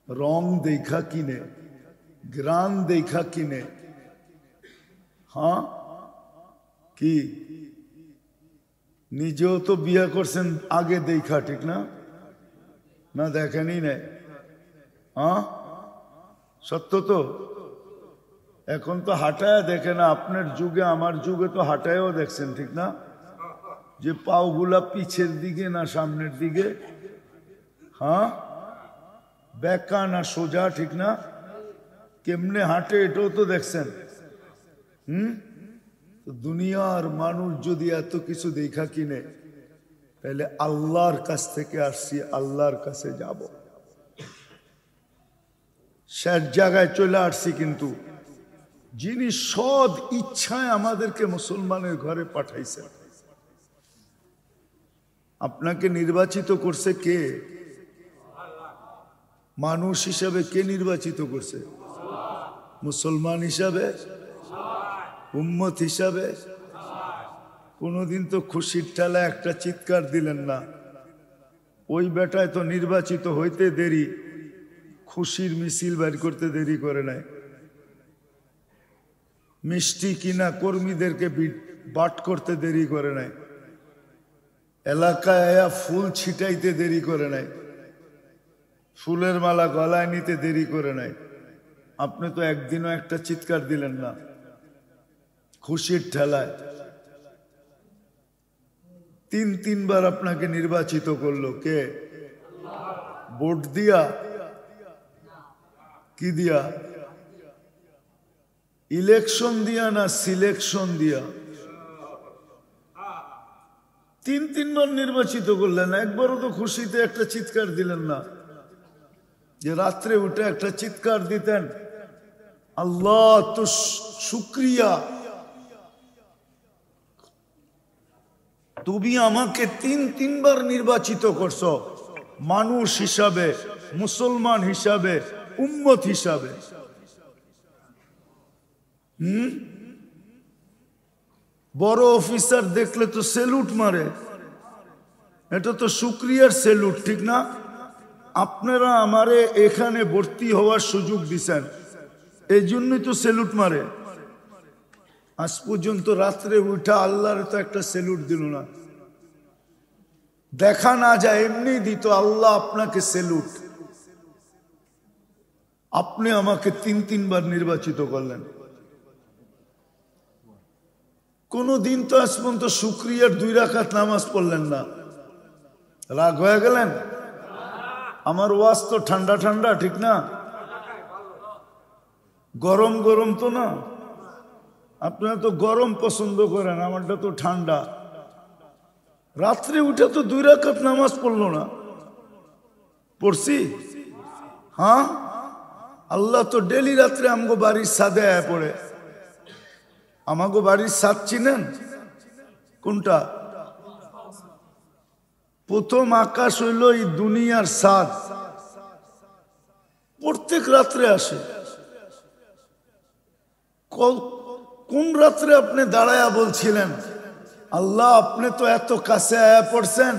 রং দেখা কিনে, গ্রান দেখা কিনে, হ্যাঁ কি নিজেও তো বিয়ে করছেন আগে দেখা, ঠিক না? না দেখেনি না? হ্যাঁ সত্য তো। এখন তো হাঁটায় দেখে না, আপনার যুগে আমার যুগে তো হাঁটায়ও দেখছেন, ঠিক না? যে পাওগুলা পিছের দিকে না সামনের দিকে, হ্যাঁ বেঁকা না সোজা, ঠিক না? কেমনে হাঁটে এটাও তো দেখছেন। দুনিয়ার মানুষ যদি এত কিছু দেখা কিনে, তাহলে আল্লাহর কাছ থেকে আসছি, আল্লাহর কাছে যাব, শেষ জায়গায় চলে আসছি। কিন্তু যিনি সৎ ইচ্ছায় আমাদেরকে মুসলমানের ঘরে পাঠাইছেন, আপনাকে নির্বাচিত করছে কে? মানুষ হিসাবে কে নির্বাচিত করছে? মুসলমান হিসাবে, উম্মত হিসাবে। কোনদিন তো খুশির ঠেলা একটা চিৎকার দিলেন না। ওই বেটায় তো নির্বাচিত হইতে দেরি, খুশির মিছিল বের করতে দেরি করে নাই। মিষ্টি কিনা কর্মীদেরকে বাট করতে দেরি করে নাই, এলাকায় ফুল ছিটাইতে দেরি করে নাই, ফুলের মালা গলায় নিতে দেরি করে নাই। আপনি তো একদিনও একটা চিৎকার দিলেন না খুশির ঠেলায়। তিনবার আপনাকে নির্বাচিত করলো কে? ভোট দিয়া? কি দিয়া? ইলেকশন দিয়া না সিলেকশন দিয়া? তিনবার নির্বাচিত করলেন, একবারও তো খুশিতে একটা চিৎকার দিলেন না, যে রাত্রে উঠে একটা চিৎকার দিতেন, আল্লাহ তো শুক্রিয়া, তুমি আমাকে তিনবার নির্বাচিত করছো, মানুষ হিসাবে, মুসলমান হিসাবে, উম্মত হিসাবে। বড় অফিসার দেখলে তো সেলুট মারে, এটা তো শুক্রিয়ার সেলুট, ঠিক না? আপনারা আমারে এখানে ভর্তি হওয়ার সুযোগ দিছেন, এই জন্যই তো সেলুট মারে। আজ পর্যন্ত রাত্রে উঠা আল্লাহর তো একটা সেলুট দিল না, দেখা না যায় এমনি দিত আল্লাহ আপনাকে সেলুট। আপনি আমাকে 3-3 বার নির্বাচিত করলেন, কোনদিন তো আজ পর্যন্ত শুক্রিয়ার 2 রাকাত নামাজ পড়লেন না, রাগ হয়ে গেলেন? আমার ওয়াজ তো ঠান্ডা ঠান্ডা, ঠিক না? গরম গরম তো না, আপনারা তো গরম পছন্দ করেন, আমারটা তো ঠান্ডা। রাত্রে উঠে তো 2 রাকাত নামাজ পড়লো না, পড়ছি? হ্যাঁ, আল্লাহ তো ডেলি রাত্রে আমগো বাড়ির ছাদে আয়া পড়ে। আমাগো বাড়ির ছাদ চিনেন কোনটা? প্রথম আকাশ হইল এই দুনিয়ার ছাদ, প্রত্যেক রাত্রে আসে। কোন রাত্রে আপনি দাঁড়ায়া বলছিলেন আল্লাহ আপনি তো এত কাছে আয়া পড়ছেন,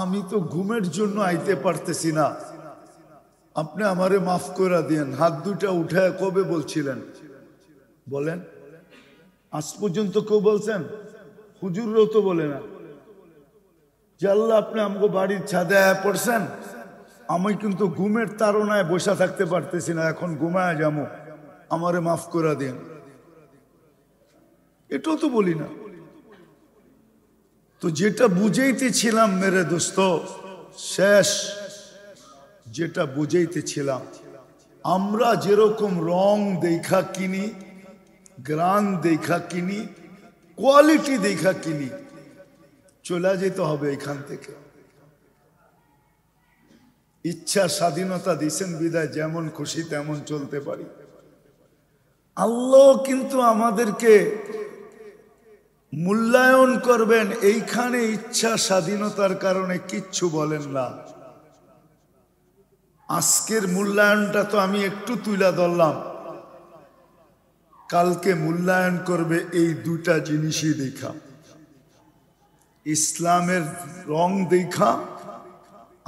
আমি তো ঘুমের জন্য আইতে পারতেছি না, আপনি আমারে মাফ করে দিয়েন? হাত 2টা উঠায় কবে বলছিলেন বলেন? আজ পর্যন্ত কেউ বলছেন? হুজুররাও তো বলে না যে আল্লাহ আপনি আমাকে বাড়ির ছাদে আয়া পড়ছেন, আমি কিন্তু ঘুমের তাড়নায় বসে থাকতে পারতেছি না, এখন ঘুমায় যাবো, আমারে মাফ করে দেন। এটাও তো বলি না। তো যেটা বুঝাইতেছিলাম মেরে দোস্ত, শেষ যেটা বুঝাইতেছিলাম, আমরা যেরকম রং দেখা কিনি, গ্রান দেখা কিনি, কোয়ালিটি দেখা কিনি, চলে যেতে হবে এখান থেকে। ইচ্ছা স্বাধীনতা দিছেন বিদায় যেমন খুশি তেমন চলতে পারি। আল্লাহ কিন্তু আমাদেরকে মূল্যায়ন করবেন, এইখানে ইচ্ছা স্বাধীনতার কারণে কিচ্ছু বলেন না। আজকের মূল্যায়নটা তো আমি একটু তুলে ধরলাম, কালকে মূল্যায়ন করবে এই 2টা জিনিসই দেখা, ইসলামের রং দেখা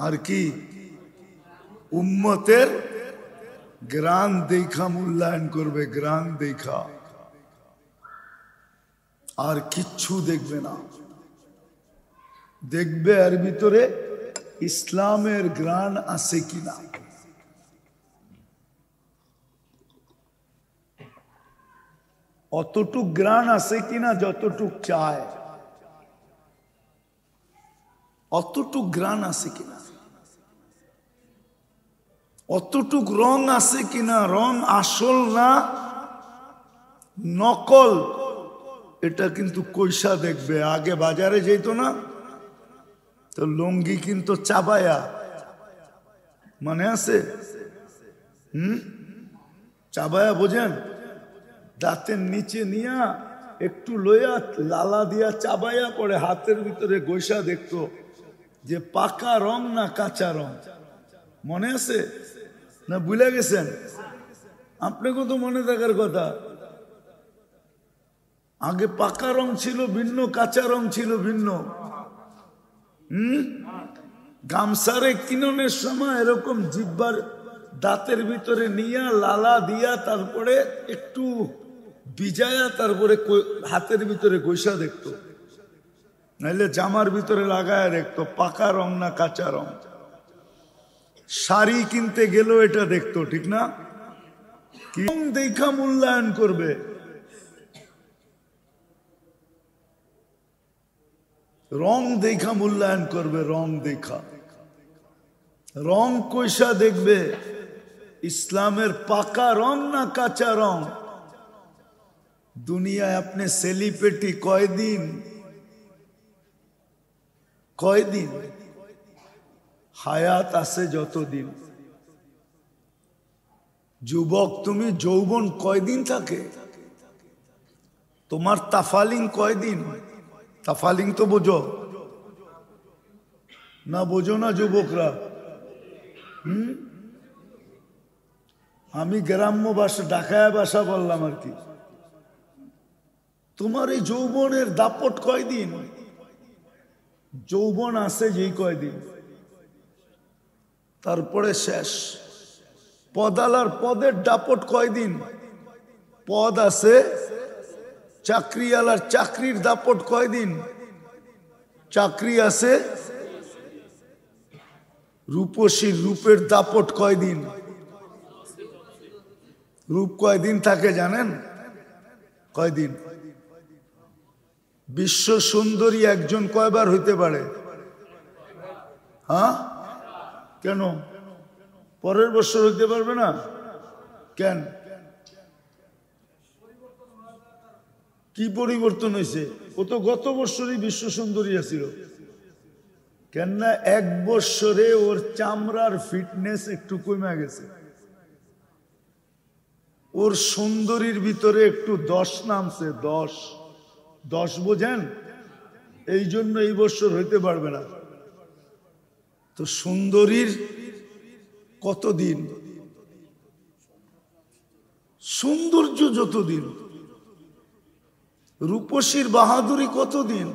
আর কি উম্মতের গ্রান দেখা মূল্যায়ন করবে, গ্রান দেখা, আর কিচ্ছু দেখবে না। দেখবে এর ভিতরে ইসলামের গ্রান আছে কিনা। অতটুক গ্রান আছে কিনা যতটুক চায়, অতটুক গ্রান আছে কিনা, অতটুক রং আছে কিনা, রং আসল না নকল, এটা কিন্তু কইসা দেখবে। আগে বাজারে যেত না তো লুঙ্গি কিন্তু চাবায়া, মানে আছে? চাবায়া বোঝেন? দাঁতের নিচে নিয়া একটু লইয়া লালা দিয়া চাবায়া পরে হাতের ভিতরে গৈসা দেখতো যে পাকা রং না কাঁচা রং। মনে আছে না ভুলে গেছেন? আপনাকে তো মনে থাকার কথা। আগে পাকা রং ছিল ভিন্ন, কাঁচা রং ছিল ভিন্ন। গামছারে কিননের সময় এরকম জিব্বার দাঁতের ভিতরে নিয়া লালা দিয়া তারপরে একটু ভিজায়া তারপরে হাতের ভিতরে গৈসা দেখতো, নাইলে জামার ভিতরে লাগায় দেখতো পাকা রং না কাঁচা রং। শাড়ি কিনতে গেলেও এটা দেখতো, ঠিক না? রং দেখা মূল্যায়ন করবে। রং দেখা মূল্যায়ন করবে, রং দেখা। রং কইসা দেখবে ইসলামের পাকা রং না কাঁচা রং। দুনিয়ায় আপনি সেলিব্রিটি কয়দিন, কয়দিন হায়াত আছে যতদিন। যুবক তুমি যৌবন কয়দিন থাকে? তোমার তাফালিং কয়দিন? তাফালিং তো বোঝো না? বোঝো না যুবকরা? আমি গ্রাম্য ভাষা ঢাকায় ভাষা বললাম আর কি। তোমার এই যৌবনের দাপট কয়দিন? যৌবন আছে যেই কয়দিন, তারপরে শেষ। পদালার পদের দাপট কয়দিন? পদ আছে। চাকরিওয়ালার চাকরির দাপট কয়দিন? চাকরি আছে। রূপসীর রূপের দাপট কয়দিন? রূপ কয়দিন থাকে জানেন? কয়দিন? বিশ্ব সুন্দরী একজন কয়বার হইতে পারে? হ্যাঁ, কেন? পরের বছর হইতে পারবে না কেন? কি পরিবর্তন হয়েছে? ও তো গত বছরই বিশ্ব সুন্দরী আছিল। কেন না, এক বছরে ওর চামড়ার ফিটনেস একটু কমে গেছে, ওর সুন্দরীর ভিতরে একটু 10 নামছে। 10 বোঝেন? এই জন্য এই বছর হইতে পারবে না। তো সুন্দরীর কতদিন? সৌন্দর্য যতদিন। রূপসীর বাহাদুরি কতদিন?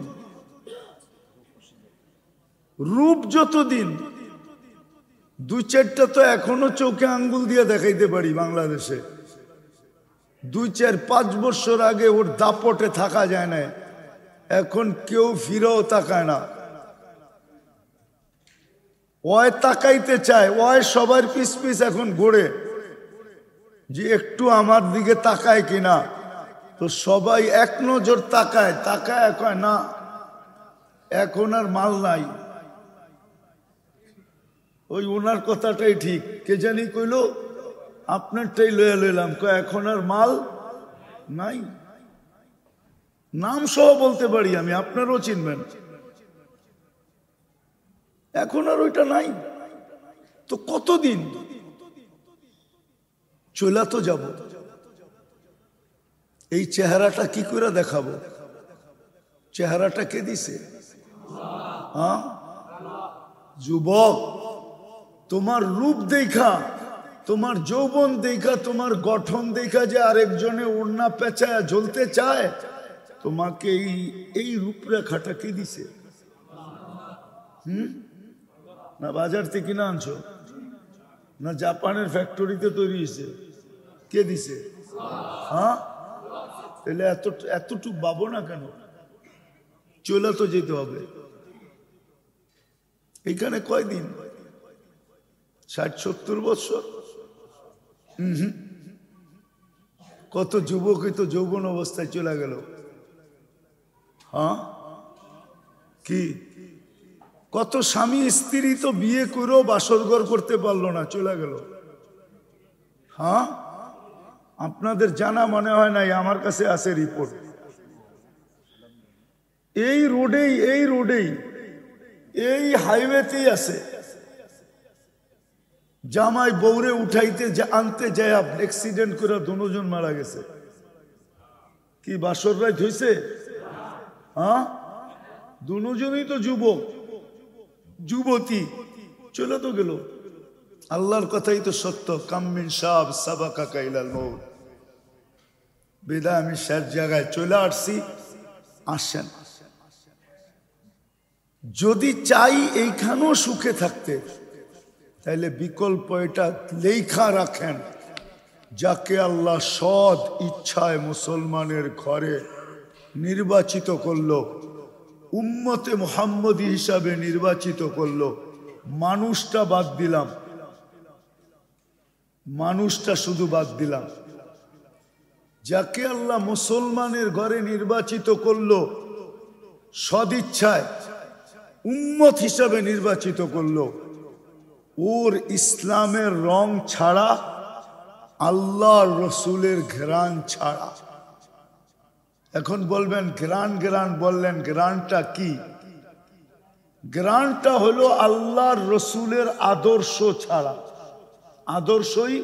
রূপ যতদিন। 2-4টা তো এখনো চোখে আঙ্গুল দিয়ে দেখাইতে পারি বাংলাদেশে। 2-4-5 বছর আগে ওর দাপটে থাকা যায় না, এখন কেউ ফিরেও তাকায় না। ওয় তাকাইতে চায়, ওয় সবার পিছ পিছ এখন ঘোরে যে একটু আমার দিকে তাকায় কিনা। তো সবাই এক নজর তাকায়, কয় না এখন আর মাল নাই। ওই ওনার কথাটাই ঠিক। কে জানি কইল, আপনারটাই লয়ে লইলাম, কয় এখন আর মাল নাই। নাম সহ বলতে পারি আমি, আপনারও চিনবেন। এখন আর ওইটা নাই। তো কতদিন? চলা তো যাব। এই চেহারাটা কি করে দেখাবো? চেহারাটা কে দিছে? হ্যাঁ, যুবক, তোমার রূপ দেখা, তোমার যৌবন দেখা, তোমার গঠন দেখা যে আরেকজনে ওড়না পেঁচায় জ্বলতে চায়, তোমাকে এই রূপরেখাটা কে দিছে? না বাজার থেকে কিনে আনছো, না জাপানের ফ্যাক্টরিতে তৈরি হয়েছে? কে দিছে? হ্যাঁ, তাহলে এতটুক ভাবো না কেন? চলে তো যেতে হবে। এখানে কয়দিন? 60-70 বছর? কত যুবকই তো যৌবন অবস্থায় চলে গেল। হ্যাঁ, কি কত স্বামী স্ত্রী তো বিয়ে করেও বাসরঘর করতে পারলো না, চলে গেল। হ্যাঁ, আপনাদের জানা মনে হয় নাই, আমার কাছে আছে রিপোর্ট। এই রোডেই এই হাইওয়েতেই আছে। জামাই বউরে উঠাইতে আনতে যায় অ্যাক্সিডেন্ট করে দুজন মারা গেছে। কি বাসর রাত হয়েছে? হ্যাঁ, দুজনই তো যুবক যুবতী, চলে তো গেল। আল্লাহর কথাই তো সত্য, কাম্মিন সাব সাবাকা কাইলাল মউত। বিদায় আমি শেষ জায়গায় চলে আসছি। আসেন, যদি চাই এইখানেও সুখে থাকতে, তাইলে বিকল্প এটা লেখা রাখেন, যাকে আল্লাহ সৎ ইচ্ছায় মুসলমানের ঘরে নির্বাচিত করলো, উম্মতে মুহাম্মদী হিসাবে নির্বাচিত করলো, মানুষটা বাদ দিলাম, মানুষটা শুধু বাদ দিলাম, যাকে আল্লাহ মুসলমানের ঘরে নির্বাচিত করলো, সদিচ্ছায় উম্মত হিসাবে নির্বাচিত করলো, ওর ইসলামের রং ছাড়া, আল্লাহর রসুলের ঘ্রাণ ছাড়া। এখন বলবেন ঘ্রাণ বললেন, ঘ্রাণটা কি? ঘ্রাণটা হলো আল্লাহর রসুলের আদর্শ ছাড়া। আদর্শই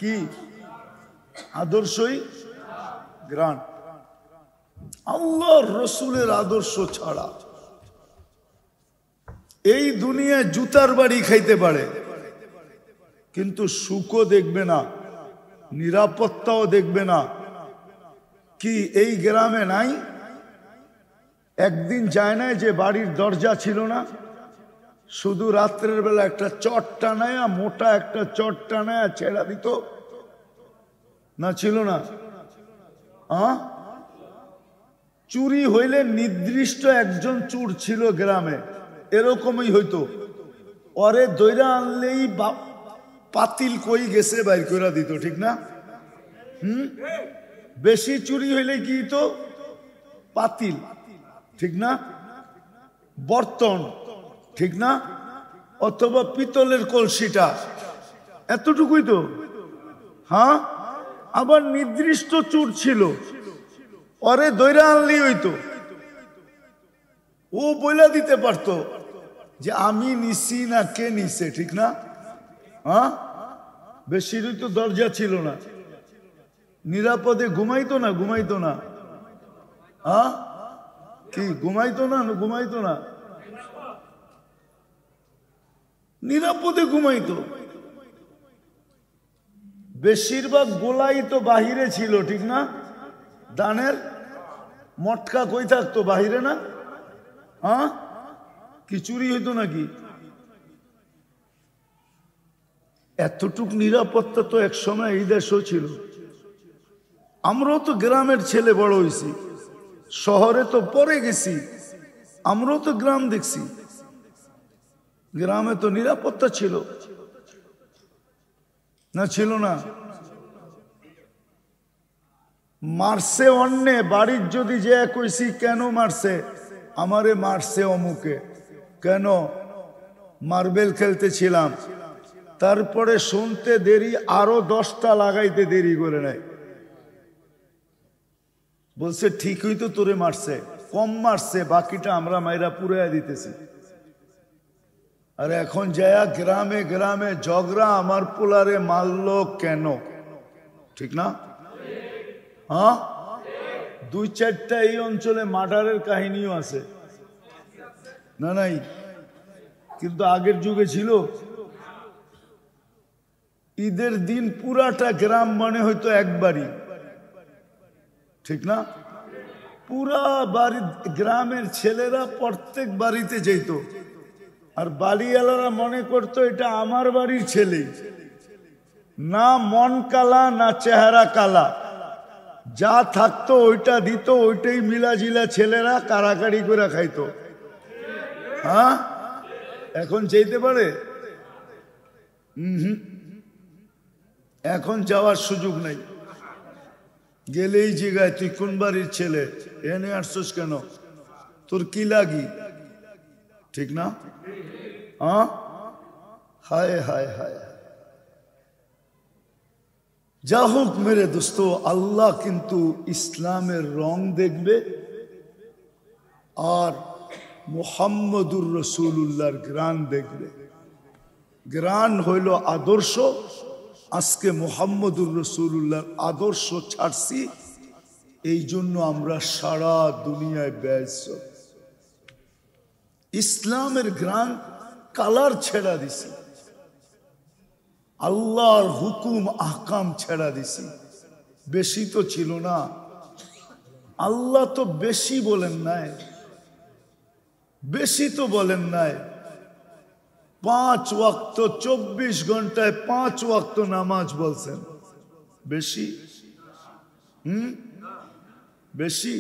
কি? আদর্শই ঘ্রাণ। আল্লাহর রসুলের আদর্শ ছাড়া এই দুনিয়ায় জুতার বাড়ি খাইতে পারে, কিন্তু সুখও দেখবে না, নিরাপত্তাও দেখবে না, কি এই গ্রামে নাই? একদিন যায় না যে বাড়ির দরজা ছিল না, শুধু রাত্রের বেলা একটা চট টানায়, মোটা একটা চট টানায় ছেড়া দিত না, ছিল না? চুরি হইলে নির্দিষ্ট একজন চোর ছিল গ্রামে, এরকমই হইতো। ওরে দইরা আনলেই পাতিল কই গেছে বাইর করে দিত, ঠিক না? বেশি চুরি হইলে কি তো পাতিল, ঠিক না? বর্তন, ঠিক না? অথবা পিতলের কলসিটা, এতটুকুই তো। হ্যাঁ, আবার নির্দিষ্ট চোর ছিল, ওরে দইরা আনলেই হইতো। ও বইলা দিতে পারতো যে আমি নিছি না কে নিছে, ঠিক না? হ্যাঁ, বেশিরই তো দরজা ছিল না, নিরাপদে ঘুমাইতো না, ঘুমাইতো না। হ্যাঁ, কি ঘুমাইতো না? ঘুমাইতো না, নিরাপদে ঘুমাইতো। বেশিরভাগ গোলাই তো বাহিরে ছিল, ঠিক না? দানের মটকা কই থাকতো? বাহিরে না? হ্যাঁ, কি চুরি হইতো নাকি? এতটুক নিরাপত্তা তো এক সময় এই দেশও ছিল। আমরাও তো গ্রামের ছেলে বড় হয়েছি, শহরে তো পরে গেছি, আমরাও তো গ্রাম দেখছি। গ্রামে তো নিরাপত্তা ছিল না, ছিল না? মারছে অন্যে, বাড়ির যদি যে কইছি কেন মারছে, আমারে মারছে অমুকে, কেন? মার্বেল খেলতেছিলাম, তারপরে শুনতে দেরি, আরো 10টা লাগাইতে দেরি করে নাই, বলছে ঠিকই তো তোরে মারছে, কম মারছে, বাকিটা আমরা মাইরা পুরাইয়া দিতেছি। আর এখন যায়া গ্রামে গ্রামে ঝগড়া, আমার পোলারে মারলো কেন, ঠিক না? হ্যাঁ, 2-4টা এই অঞ্চলে মার্ডারের কাহিনীও আছে না? নাই? কিন্তু আগের যুগে ছিল। ঈদের দিন পুরাটা গ্রাম মনে হয়তো একবারই, ঠিক না? পুরা বাড়ি, গ্রামের ছেলেরা প্রত্যেক বাড়িতে যেত, আর বাড়িওয়ালারা মনে করতো এটা আমার বাড়ির ছেলে, না মন কালা না চেহারা কালা, যা থাকতো ওইটা দিত, ওইটাই মিলাজিলা ছেলেরা কারাকারি করে খাইতো। হ্যাঁ, এখন যেতে পারে? এখন যাওয়ার সুযোগ নাই, গেলেই জিগায় তুই কোন বাড়ির ছেলে, এনে আসছিস কেন, তোর কি লাগি, ঠিক না? হ্যাঁ, হায় হায় হায়। যা হোক মেরে দোস্ত, আল্লাহ কিন্তু ইসলামের রং দেখবে আর মুহাম্মদুর রসুল্লাহর গ্রান দেখবে। গ্রান হইল আদর্শ, আজকে মুহাম্মদুর রসুল্লাহর আদর্শ ছাড়ছি, এই জন্য আমরা সারা দুনিয়ায় ব্যস্ত। ইসলামের গ্রান কালার ছেড়া দিছি, আল্লাহর হুকুম আহকাম ছেড়া দিছি। বেশি তো ছিল না, আল্লাহ তো বেশি বলেন নাই, বেশি তো বলেন নাই। 5 ওয়াক্ত 24 ঘন্টায় 5 ওয়াক্ত নামাজ বলছেন, বেশি? বেশি?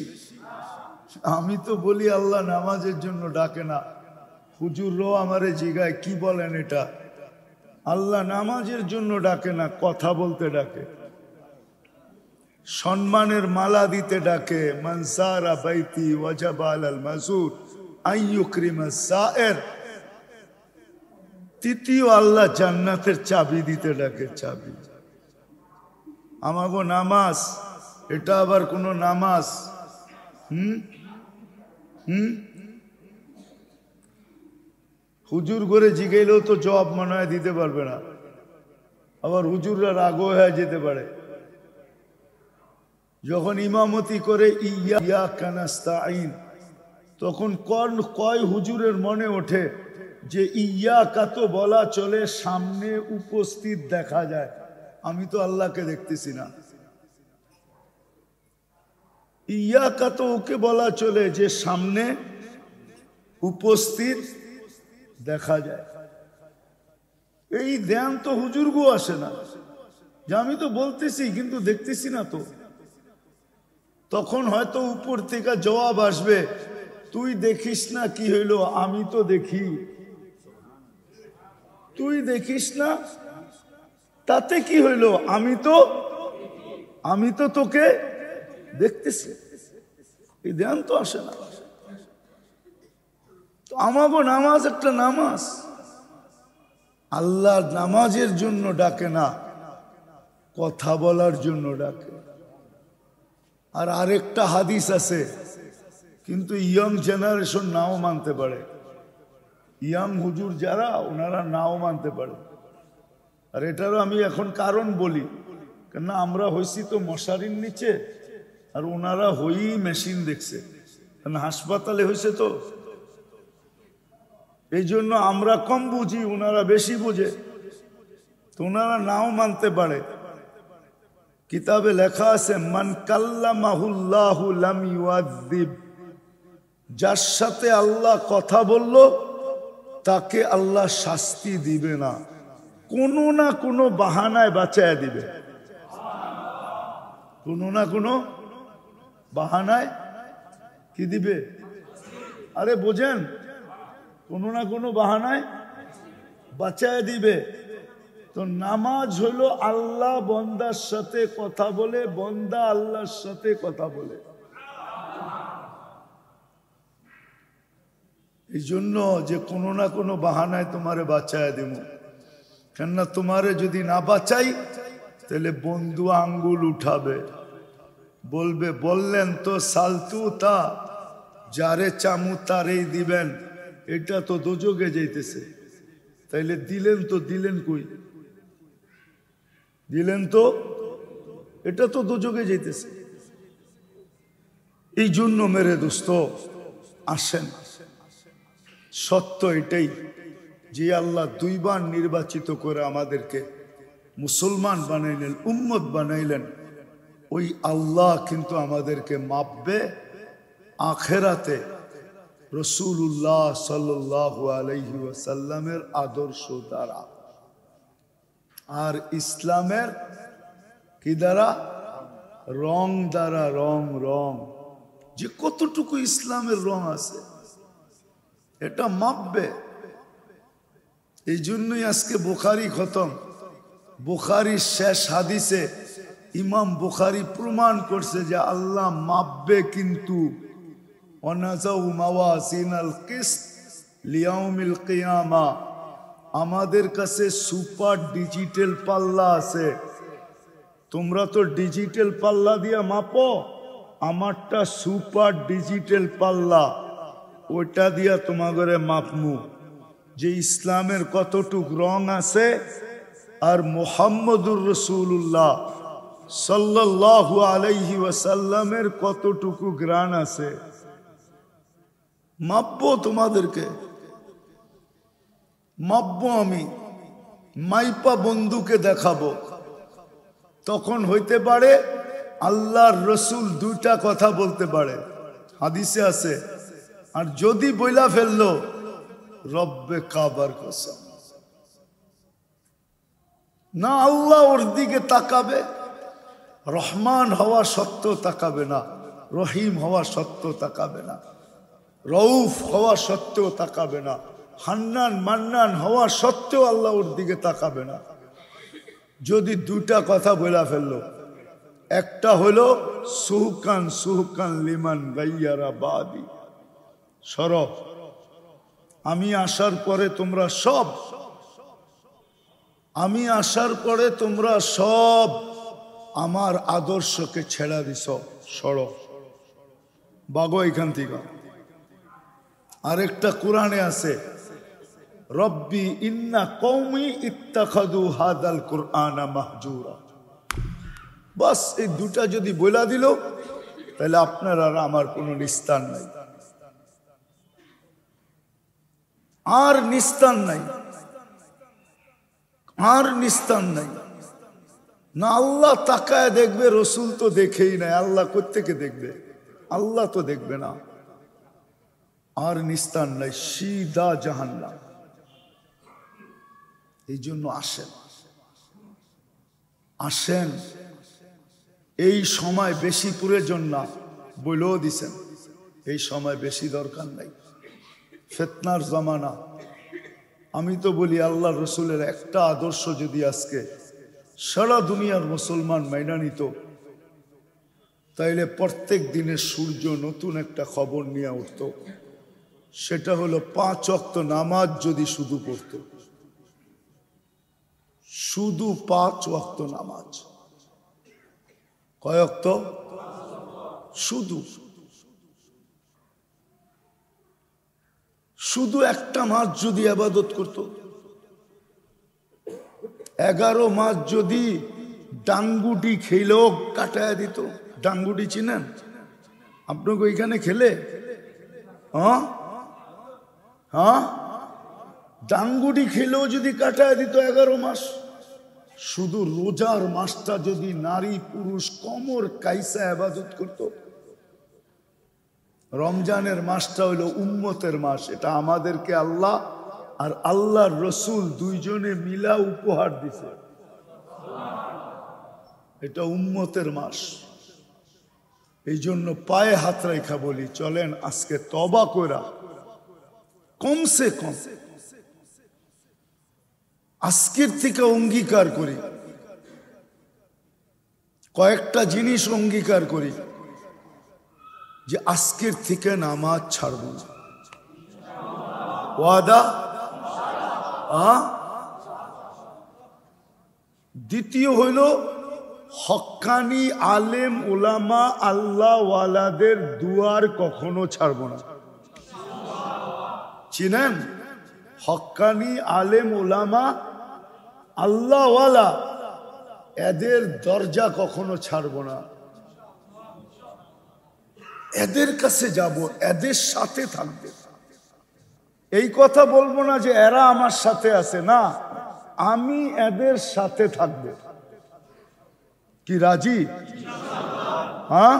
আমি তো বলি আল্লাহ নামাজের জন্য ডাকে না, হুজুরও আমারে জিগায় কি বলেন এটা, আল্লাহ নামাজের জন্য ডাকে না, কথা বলতে ডাকে, সম্মানের মালা দিতে ডাকে। মানসারা বাইতি ওয়াজাবা আলাল মাসুর আইয়ুকরিমাস সায়ের। তৃতীয় আল্লাহ জান্নাতের চাবি দিতে ডাকে, চাবি। আমাগো নামাজ, এটা আবার কোন নামাজ? হুজুর করে জিগাইলেও তো জবাব মনে হয় দিতে পারবে না, আবার হুজুররা রাগও হয়ে যেতে পারে। যখন ইমামতি করে ইয়াকা নাস্তাঈন, তখন কয় হুজুরের মনে ওঠে যে ইয়াকা তো বলা চলে, সামনে উপস্থিত দেখা যায়, আমি তো আল্লাহকে দেখতেছি না। ইয়াকা তো ওকে বলা চলে যে সামনে উপস্থিত দেখা যায়। এই ধ্যান তো হুজুরগো আসে না যে আমি তো বলতেছি কিন্তু দেখতেছি না তো। তখন হয়তো উপর থেকে জবাব আসবে, তুই দেখিস না কি হইলো, আমি তো দেখি। তুই দেখিস না তাতে কি হইলো, আমি তো তোকে দেখতেছি। এই ধ্যান তো আসে না। তো আমাগো নামাজ একটা নামাজ, আল্লাহর নামাজের জন্য ডাকে না, কথা বলার জন্য ডাকে। আর আরেকটা হাদিস আছে, কিন্তু ইয়ং জেনারেশন নাও মানতে পারে, ইয়াং হুজুর যারা ওনারা নাও মানতে পারে। আর এটারও আমি এখন কারণ বলি, কেননা আমরা হইছি তো মশারির নিচে, আর ওনারা হই মেশিন দেখছে, কারণ হাসপাতালে হয়েছে তো। এই জন্য আমরা কম বুঝি, ওনারা বেশি বুঝে, তো ওনারা নাও মানতে পারে। কিতাবে লেখা আছে, মান কাল্লামাহুল্লাহু লাম ইউআযিব, যার সাথে আল্লাহ কথা বলল তাকে আল্লাহ শাস্তি দিবে না, কোনো না কোনো বাহানায় বাঁচায় দিবে। কোনো না কোনো বাহানায় কি দিবে? আরে বোঝেন, কোনো না কোনো বাহানায় বাঁচায় দিবে। তো নামাজ হলো আল্লাহ বন্দার সাথে কথা বলে, বন্দা আল্লাহর সাথে কথা বলে। এই জন্য যে কোনো না কোনো বাহানায় তোমারে বাঁচায় দেব, কেননা তোমারে যদি না বাঁচাই তাহলে বন্ধু আঙ্গুল উঠাবে, বলবে বললেন তো সালতু তা, যারে চামু তারেই দিবেন, এটা তো দোজগে যাইতেছে, তাইলে দিলেন কই? দিলেন তো, এটা তো দোজগে যাইতেছে। এই জন্য মেরে দোস্ত আসেন, সত্য এটাই যে আল্লাহ দুইবার নির্বাচিত করে আমাদেরকে মুসলমান বানাইলেন, উম্মত বানাইলেন। ওই আল্লাহ কিন্তু আমাদেরকে মাপবে আখেরাতে রাসূলুল্লাহ সাল্লাল্লাহু আলাইহি ওয়াসাল্লামের আদর্শ দ্বারা, আর ইসলামের কি দ্বারা? রং দ্বারা। রং যে কতটুকু ইসলামের রং আছে এটা মাপবে। এই জন্যই আজকে বুখারী খতম। বুখারীর শেষ হাদিসে ইমাম বুখারী প্রমাণ করছে যে আল্লাহ মাপবে, কিন্তু ওয়ানাজাউ মাওয়াজিনাল কিসত লিয়াউমিল কিয়ামা, আমাদের কাছে সুপার ডিজিটাল পাল্লা আছে। তোমরা তো ডিজিটাল পাল্লা দিয়া মাপো, আমারটা সুপার ডিজিটাল পাল্লা, ওইটা দিয়া তোমাদের মাপমু যে ইসলামের কতটুক রং আছে আর মুহাম্মদুর রাসূলুল্লাহ সাল্লাল্লাহু আলাইহি ওয়াসাল্লামের কতটুকু গ্রান আছে। মাপবো তোমাদেরকে, মাপবো আমি, মাইপা বন্ধুকে দেখাবো। তখন হইতে পারে আল্লাহর রসুল দুইটা কথা বলতে পারে, হাদিসে আছে। আর যদি বইলা ফেললো রব্বে কাবার কসম, না আল্লাহ ওর দিকে তাকাবে, রহমান হওয়া সত্ত্বেও তাকাবে না, রহিম হওয়া সত্ত্বেও তাকাবে না, রউফ হওয়া সত্ত্বেও তাকাবে না, হান্নান মান্নান হওয়া সত্ত্বেও আল্লাহ ওর দিকে তাকাবে না। যদি দুইটা কথা বলা ফেললো, একটা হলো সুহকান লিমান গাইয়ারা বাদি, সরব আমি আসার পরে তোমরা সব, আমি আসার পরে তোমরা সব আমার আদর্শকে ছেড়া দিছ, সরব বাগো এখান থেকে। আরেকটা কোরআনে আছে, রব্বি ইন্না কওমি ইত্তাখাযু হাদাল কুরআনা মাহজুরা। বাস এই দুটা যদি বইলা দিল, তাহলে আপনার আর আমার কোনো নিস্তার নাই, আর নিস্তার নাই, আর নিস্তার নাই। না আল্লাহ তাকায় দেখবে, রসুল তো দেখেই নাই, আল্লাহ কোত্থেকে দেখবে? আল্লাহ তো দেখবে না, আর নিস্তার নাই, সিধা জাহান্নাম। এই জন্য আসেন, আসেন। এই সময় বেশি প্রয়োজন না, বলেও দিছেন এই সময় বেশি দরকার নাই, ফিতনার জামানা। আমি তো বলি আল্লাহ রসুলের একটা আদর্শ যদি আজকে সারা দুনিয়ার মুসলমান মাইনা নিত, তাইলে প্রত্যেক দিনের সূর্য নতুন একটা খবর নিয়ে উঠত। সেটা হলো 5 ওয়াক্ত নামাজ যদি শুধু পড়ত, শুধু 5 ওয়াক্ত নামাজ। কয় ওয়াক্ত? শুধু শুধু একটা মাস যদি ইবাদত করত, 11 মাস যদি ডাঙ্গুটি খেলেও কাটায় দিত। ডাঙ্গুটি চিনেন? আপনাকে ওইখানে খেলে? হ্যাঁ হ্যাঁ, ডাঙ্গুটি খেলেও যদি কাটায় দিত 11 মাস। শুধু রোজার মাসটা যদি নারী পুরুষ কোমর কাইসা ইবাদত করত। রমজানের মাসটা হলো উম্মতের মাস, এটা আমাদেরকে আল্লাহ আর আল্লাহর রসুল দুইজনে মিলা উপহার দিছে। এটা উম্মতের মাস। এই জন্য পায়ে হাত রেখা বলি, চলেন আজকে তওবা কইরা কমসে কম আজকের থেকে অঙ্গীকার করি, কয়েকটা জিনিস অঙ্গীকার করি যে আজকের থেকে নামাজ ছাড়ব না। ওয়াদা? দ্বিতীয় হইল হক্কানি আলেম ওলামা আল্লাহ ওয়ালাদের দুয়ার কখনো ছাড়ব না। চিনেন? হক্কানি আলেম ওলামা আল্লাহ ওয়ালা, এদের দরজা কখনো ছাড়ব না। এদের কাছে যাব, এদের সাথে থাকবে। এই কথা বলবো না যে এরা আমার সাথে আছে, না, আমি এদের সাথে থাকবো। কি রাজি? হ্যাঁ,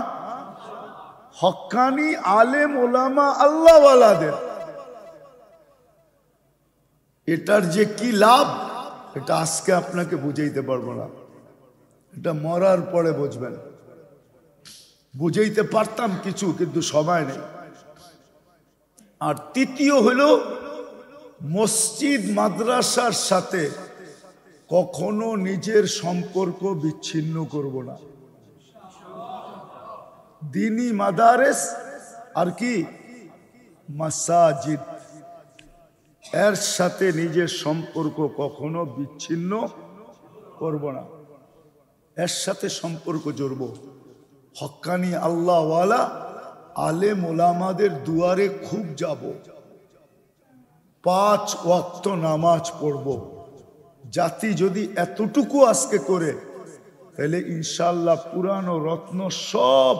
হক্কানি আলেম ওলামা আল্লাহ ওয়ালাদের এটার যে কি লাভ, এটা আজকে আপনাকে বুঝাইতে পারবো না, এটা মরার পরে বুঝবেন। বুঝাইতে পারতাম কিছু, কিন্তু সময় নেই। আর তৃতীয় হলো মসজিদ মাদ্রাসার সাথে কখনো নিজের সম্পর্ক বিচ্ছিন্ন করব না। দ্বীনি মাদারেস আর কি মাসাজিদ, এর সাথে নিজের সম্পর্ক কখনো বিচ্ছিন্ন করব না, এর সাথে সম্পর্ক জড়ব। হক্কানি আল্লাহ ওয়ালা আলেম ওলামাদের দুয়ারে খুব যাব, 5 ওয়াক্ত নামাজ পড়ব। জাতি যদি এতটুকু আজকে করে, তাহলে ইনশাআল্লাহ পুরানো রত্ন সব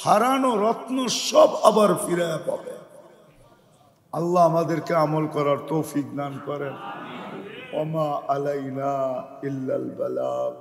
হারানো রত্ন সব আবার ফিরে পাবে। আল্লাহ আমাদেরকে আমল করার তৌফিক দান করেন। ওমা আলাইনা ইল্লাল বালাগ।